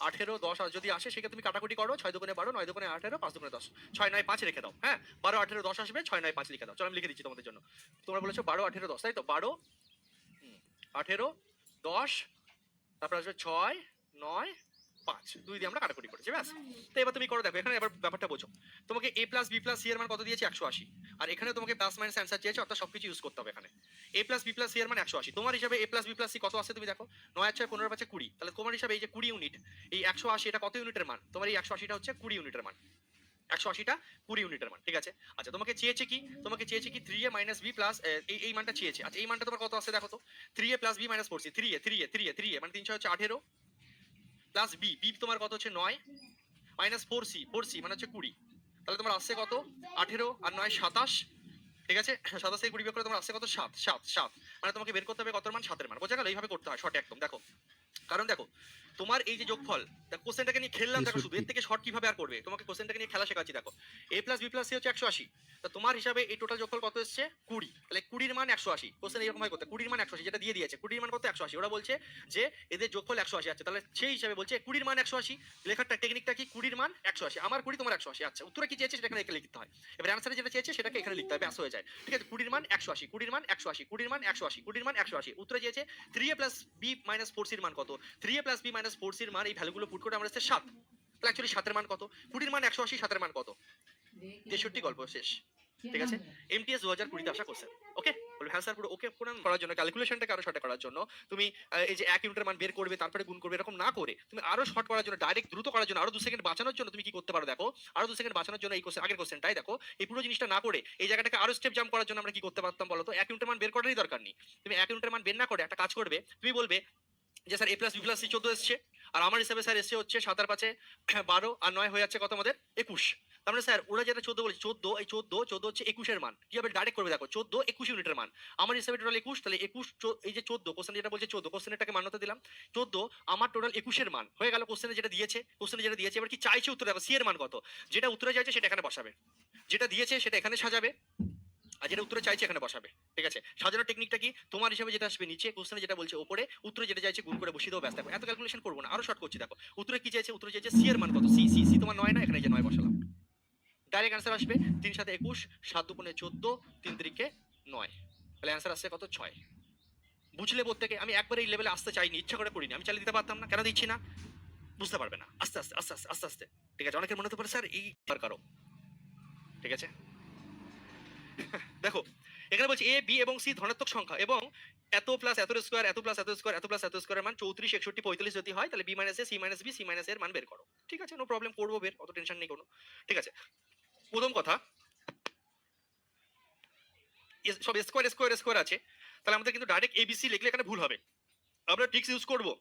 18 10 যদি আসে সেক্ষেত্রে তুমি কাটাকুটি করো, 6 দুগুণে 12 9 দুগুণে 18 5 দুগুণে 10, 6 9 5 রেখে দাও, হ্যাঁ 12 18 10 আসবে, 6 9 5 লিখে দাও, চলো আমি লিখে দিচ্ছি তোমাদের জন্য। তোমরা বলেছো 12 18 10 তাই তো, 12 18 10, তারপর আসবে 6 9 5, 2 দিয়ে আমরা কাটাকুটি করেছি ব্যাস। তো এবার তুমি করো, দেখো এখানে এবার ব্যাপারটা বোঝো, তোমাকে a plus B plus C এর মান কত দিয়েছে 180, আর এখানে তোমাকে প্লাস মাইনাস অ্যান্সার চেয়েছে, অর্থাৎ সবকিছু ইউজ করতে হবে এখানে। a plus B plus C এর মান 180, তোমার হিসাবে a plus B plus C কত আছে তুমি দেখো, 9 6 15 5 20, তাহলে তোমার হিসাবে এই যে 20 ইউনিট, এই 180 এটা কত ইউনিটের মান, তোমার এই 180টা হচ্ছে 20 ইউনিটের মান, 180টা 20 ইউনিটের মান, ঠিক আছে। আচ্ছা তোমাকে চেয়েছে কি, তোমাকে চেয়েছে কি 3a মাইনাস বি প্লাস এই মানটা চেয়েছে, আচ্ছা এই মানটা তোমার কত আছে দেখো তো, 3a plus B minus 4c, 3a মানে 3 হচ্ছে 18 প্লাস বি, বি তোমার কত হচ্ছে 9 মাইনাস 4c মানে হচ্ছে 20, তাহলে তোমার আসছে কত 18 আর 9 27, ঠিক আছে 27 থেকে 20 বিয়োগ করে তোমার আসছে কত 7 7 7, মানে তোমাকে বের করতে হবে কত মান 7 এর মান, বোঝা গেল, এইভাবে করতে হয় শর্ট একদম। দেখো কারণ দেখো তোমার এই যে যোগফল, কোশ্চেনটাকে নিয়ে খেললাম দেখো, শুধু এর থেকে শর্ট কিভাবে আর করবে, তোমাকে কোশ্চেনটাকে নিয়ে খেলা শেখাচ্ছি। দেখো a plus B plus C হচ্ছে 180, তা তোমার হিসাবে এই টোটাল যোগফল কত এসছে 20, তাহলে 20 এর মান 180, কোশ্চেন এরকম হয় করতে 20 এর মান 180 যেটা দিয়ে দিয়েছে, 20 এর মান কত 180, ওরা বলছে যে এদের যোগফল 180, আচ্ছা তাহলে সেই হিসাবে বলছে 20 এর মান 180, লেখার টেকনিকটা কি 20 এর মান 180, আমার 20 তোমার 180, আচ্ছা উত্তরে কি চেয়েছে সেটা এখানে লিখতে হয়, এবার অ্যানসারে যেটা চেয়েছে সেটাকে এখানে লিখতে হয়, ব্যাস হয়ে যায়, ঠিক আছে। 20 এর মান 180, 20 এর মান 180, 20 এর মান 180, 20 এর মান 180, উত্তরে চেয়েছে 3a plus B minus 4c এর মান কত, 3a plus B minus 4c এর মান এই ভ্যালুগুলো পুট করে আমরা 7, তাহলে অ্যাকচুয়ালি 7 এর মান কত, 20 এর মান 180, 7 এর মান কত 63, গল্প শেষ, ঠিক আছে। এমটিএস 2020 তে আসা কোশ্চেন, ওকে বলবে হ্যাঁ স্যার পুরো ওকে করার জন্য, ক্যালকুলেশনটাকে আরো শর্ট করার জন্য তুমি এই যে 1 ইউনিটের মান বের করবে তারপরে গুণ করবে এরকম না করে, তুমি আরো শর্ট করার জন্য, ডাইরেক্ট দ্রুত করার জন্য, আরো 2 সেকেন্ড বাঁচানোর জন্য তুমি কি করতে পারো দেখো, আরো 2 সেকেন্ড বাঁচানোর জন্য এই কোশ্চেন আগের কোশ্চেনটাই দেখো, এই পুরো জিনিসটা না করে এই জায়গাটাকে আরো স্টেপ জাম্প করার জন্য আমরা কি করতে পারতাম বলো তো, 1 ইউনিটের মান বের করারই দরকার নেই, তুমি 1 ইউনিটের মান বের না করে একটা কাজ করবে, তুমি বলবে যে sir a plus B plus C 14 এসছে, আর আমার হিসাবে স্যার এসছে হচ্ছে 7 আর 5 12 আর 9 হয়ে যাচ্ছে কত আমাদের 21, তার মানে স্যার ওরা যেটা 14 বলেছে 14, এই 14 হচ্ছে 21 এর মান, কিভাবে ডাইরেক্ট করবে দেখো 14 21 ইউনিটের মান, আমার হিসাবে টোটাল 21, তাহলে 21 এই যে 14 কোশ্চেন যেটা বলছে 14 কোশ্চেনটাকে মান্যতা দিলাম 14, আমার টোটাল 21 এর মান হয়ে গেল, কোশ্চেনে যেটা দিয়েছে এবার কি চাইছে উত্তর দেখো সি এর মান কত, যেটা উত্তরে চাইছে সেটা এখানে বসাবে, যেটা দিয়েছে সেটা এখানে সাজাবে, আর যেটা উত্তরে চাইছে এখানে বসাবে, ঠিক আছে। সাজানোর টেকনিকটা কি, তোমার হিসাবে যেটা আসবে নিচে, কোশ্চেনে যেটা বলছে উপরে, উত্তরে যেটা চাইছে গুণ করে বসিয়ে দাও, ব্যাস। দেখো এত ক্যালকুলেশন করবো না, আরো শর্ট করছি, দেখো উত্তরে কি চাইছে, উত্তরে চাইছে সি এর মান কত, সি সি সি তোমার 9 না, এখানে যে 9 বসালাম, ডাইরেক্ট অ্যান্সার আসবে 3 7 21 7 2 14 3 3 9, তাহলে অ্যান্সার আসছে কত 6। বুঝলে প্রত্যেকে, আমি একবার এই লেভেলে আসতে চাইনি, ইচ্ছা করে করিনি, আমি চালিয়ে দিতে পারতাম না, কেন দিচ্ছি না বুঝতে পারবে না, আস্তে আস্তে আস্তে আস্তে আস্তে আস্তে, ঠিক আছে। অনেকের মনে হতে পারে স্যার এই কারো, ঠিক আছে। দেখো এখানে বলছে এ বি এবং সি ধনাত্মক সংখ্যা এবং এত প্লাস এত স্কোয়ার এত প্লাস এত স্কোয়ার এত প্লাস এত স্কোয়ারের মান 34 61 45 যদি হয়, তাহলে B minus A C minus B C minus এর মান বের করো, ঠিক আছে, নো প্রবলেম, করবো বের, অত টেনশন নেই কোনো, ঠিক আছে। প্রথম কথা সব স্কোয়ার স্কোয়ার স্কোয়ার আছে, তাহলে আমাদের কিন্তু ডাইরেক্ট এবিসি লিখলে এখানে ভুল হবে, আমরা ট্রিক্স ইউজ করবো।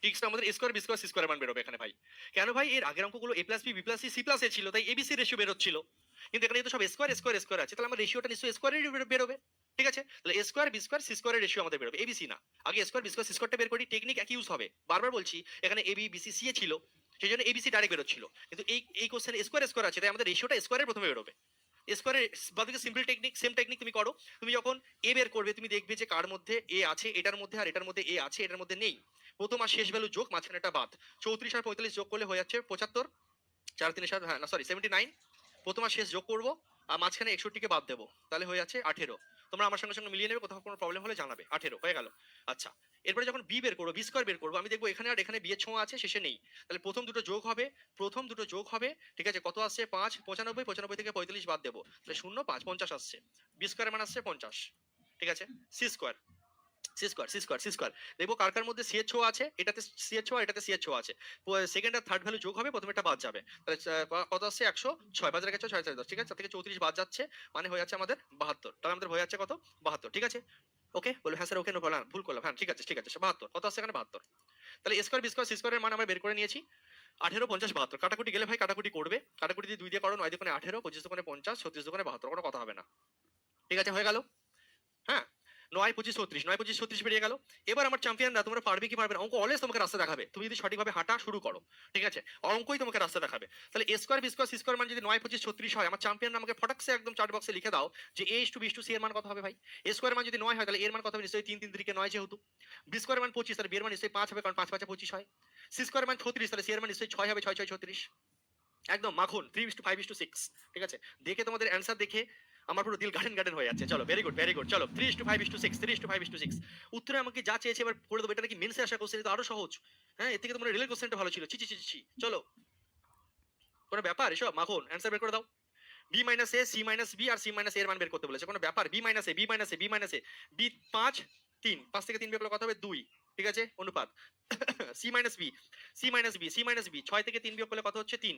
ট্রিক্সটা আমাদের A square B square C square মান বেরোবে এখানে ভাই। কেন ভাই? এর আগের অঙ্কগুলো A plus B B plus C C plus A ছিল, তাই এবিসি রেশিও বেরোচ্ছিল। কিন্তু এখানে তো সব স্কোয়ার স্কোয়ার স্কোয়ার আছে, তাহলে আমার রেশিওটা নিশ্চয়ই স্কোয়ারেরই বেরোবে। ঠিক আছে, তাহলে A square B square C স্কোয়ারের রেশিও আমাদের বেরোবে, এবিসি না। আগে স্কোয়ার বি স্কোয়ার সি স্কোয়ারটা বের করি, টেকনিক একই ইউজ হবে। বারবার বলছি, এখানে এ বি বিসি সি এ ছিল, সেই জন্য এবিসি ডাইরেক্ট বেরোচ্ছিল। কিন্তু এই কোশ্চেনে স্কোয়ার স্কোয়ার আছে, তাই আমাদের রেশিওটা স্কোয়ারের প্রথমে বেরোবে। স্কোয়ারের বাদিকে সিম্পল টেকনিক, সেম টেকনিক তুমি করো। তুমি যখন এ বের করবে, তুমি দেখবে যে কার মধ্যে এ আছে, এটার মধ্যে, আর এটার মধ্যে এ আছে, এটার মধ্যে নেই। প্রথম আর শেষ ভ্যালু যোগ, মাঝখানে একটা বাদ। 34 আর 45 যোগ করলে হয়ে যাচ্ছে 75, 4 3 7, হ্যাঁ না সরি 79। প্রথম আর শেষ যোগ করবো, আর মাঝখানে 61কে বাদ দেবো, তাহলে হয়ে যাচ্ছে 18। তোমরা আমার সঙ্গে সঙ্গে মিলিয়ে নেবে, কোথাও কোনো প্রবলেম হলে জানাবে। 18 হয়ে গেল। আচ্ছা, এরপরে যখন বি বের করবো, বি স্কোয়ার বের করবো, আমি দেখবো এখানে আর এখানে বি এর ছোঁয়া আছে, শেষে নেই। তাহলে প্রথম দুটো যোগ হবে, প্রথম দুটো যোগ হবে। ঠিক আছে, কত আসছে? 5 95, 95 থেকে 45 বাদ দেবো, তাহলে 0 5 50 আসছে। বি স্কোয়ারের মান আসছে 50। ঠিক আছে, C square C square C square C square দেখবো কার কার মধ্যে সি এর ছোঁয়া আছে, এটাতে সি এর ছোঁয়া, এটাতে সি এর ছোঁয়া আছে। সেকেন্ড আর থার্ড ভ্যালু যোগ হবে, প্রথমে একটা বাদ যাবে। তাহলে কত আসছে? 106, 5 রেখেছো 6 4 10। ঠিক আছে, তার থেকে 34 বাদ যাচ্ছে, মানে হয়ে যাচ্ছে আমাদের 72। তাহলে আমাদের হয়ে যাচ্ছে কত? 72। ঠিক আছে, ওকে বলো হ্যাঁ স্যার, ওকে নো প্রবলেম, ভুল করলাম, হ্যাঁ ঠিক আছে ঠিক আছে 72। কত আসছে এখানে? 72। তাহলে A square B square C স্কোয়ারের মান আমরা বের করে নিয়েছি। 18 50 72। কাটাকুটি গেলে ভাই কাটাকুটি করবে, কাটাকুটি দিয়ে 2 দিয়ে করো, 9 দুগুণে 18, 25 দুগুণে 50, 36 দুগুণে 72, কোনো কথা হবে না। ঠিক আছে, হয়ে গেল। হ্যাঁ, 9 25 36, 9 25 36 বেরিয়ে গেল। এবার আমার চ্যাম্পিয়নরা, তোমরা পারবে কি পারবে না, অঙ্ক অলওয়েজ তোমাকে রাস্তা দেখাবে, তুমি যদি সঠিকভাবে হাঁটা শুরু করো। ঠিক আছে, অঙ্কই তোমাকে রাস্তা দেখাবে। তাহলে A square B square C square মান যদি 9 25 36 হয়, আমার চ্যাম্পিয়ন আমাকে ফটাকসে একদম চার্ট বক্সে লিখে দাও যে A is to B is to C এর মান কত হবে ভাই। এ স্কোয়ার মান যদি 9 হয়, তাহলে এর মান কত হবে? নিশ্চয়ই 3 3 3 9 যেহেতু। বি স্কোয়ার মান 25, তাহলে বি এর মান নিশ্চয়ই 5 হবে, কারণ 5 5 25 হয়। সি স্কোয়ার মান 36, তাহলে সি এর মান নিশ্চয়ই 6 হবে, 6 6 36। একদম মাখন 3:5:6। ঠিক আছে, দেখে তোমাদের অ্যান্সার দেখে আমার পুরো দিল গার্ডেন গার্ডেন হয়ে যাচ্ছে। চলো ভেরি গুড ভেরি গুড, চলো 3:5:6, 3:5:6। উত্তরে আমাকে যা চেয়েছে এবার করে দেবো। এটা নাকি মেন্সে আসা কোশ্চেন, তো আরো সহজ। হ্যাঁ, এর থেকে তোমার রিলের কোশ্চেনটা ভালো ছিল। ছি ছি ছি ছি। চলো, কোনো ব্যাপার এসব? মাখন অ্যান্সার বের করে দাও। B minus A C minus B আর সি মাইনাস এর মান বের করতে বলেছে, কোনো ব্যাপার? B minus A B minus A B minus A B 5 3, 5 থেকে 3 বের করলে কত হবে? 2। ঠিক আছে, অনুপাত। C minus B C minus B C minus B 6 থেকে 3 বিয়োগ করলে কত হচ্ছে? 3।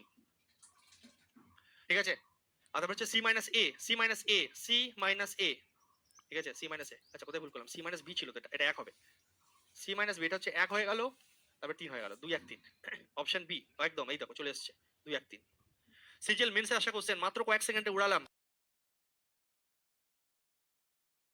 ঠিক আছে, আর তারপর হচ্ছে C minus A C minus A C minus A. ঠিক আছে, সি মাইনাস এ, আচ্ছা কোথায় ভুল করলাম? সি মাইনাস বি ছিল তো, এটা 1 হবে। সি মাইনাস বি, এটা হচ্ছে 1 হয়ে গেল, তারপর 3 হয়ে গেল, 2 1 3। অপশন বি একদম, এই দেখো চলে এসেছে 2 1 3। সিজিএল মেন্সে আসা কোশ্চেন, মাত্র কয়েক সেকেন্ডে উড়ালাম।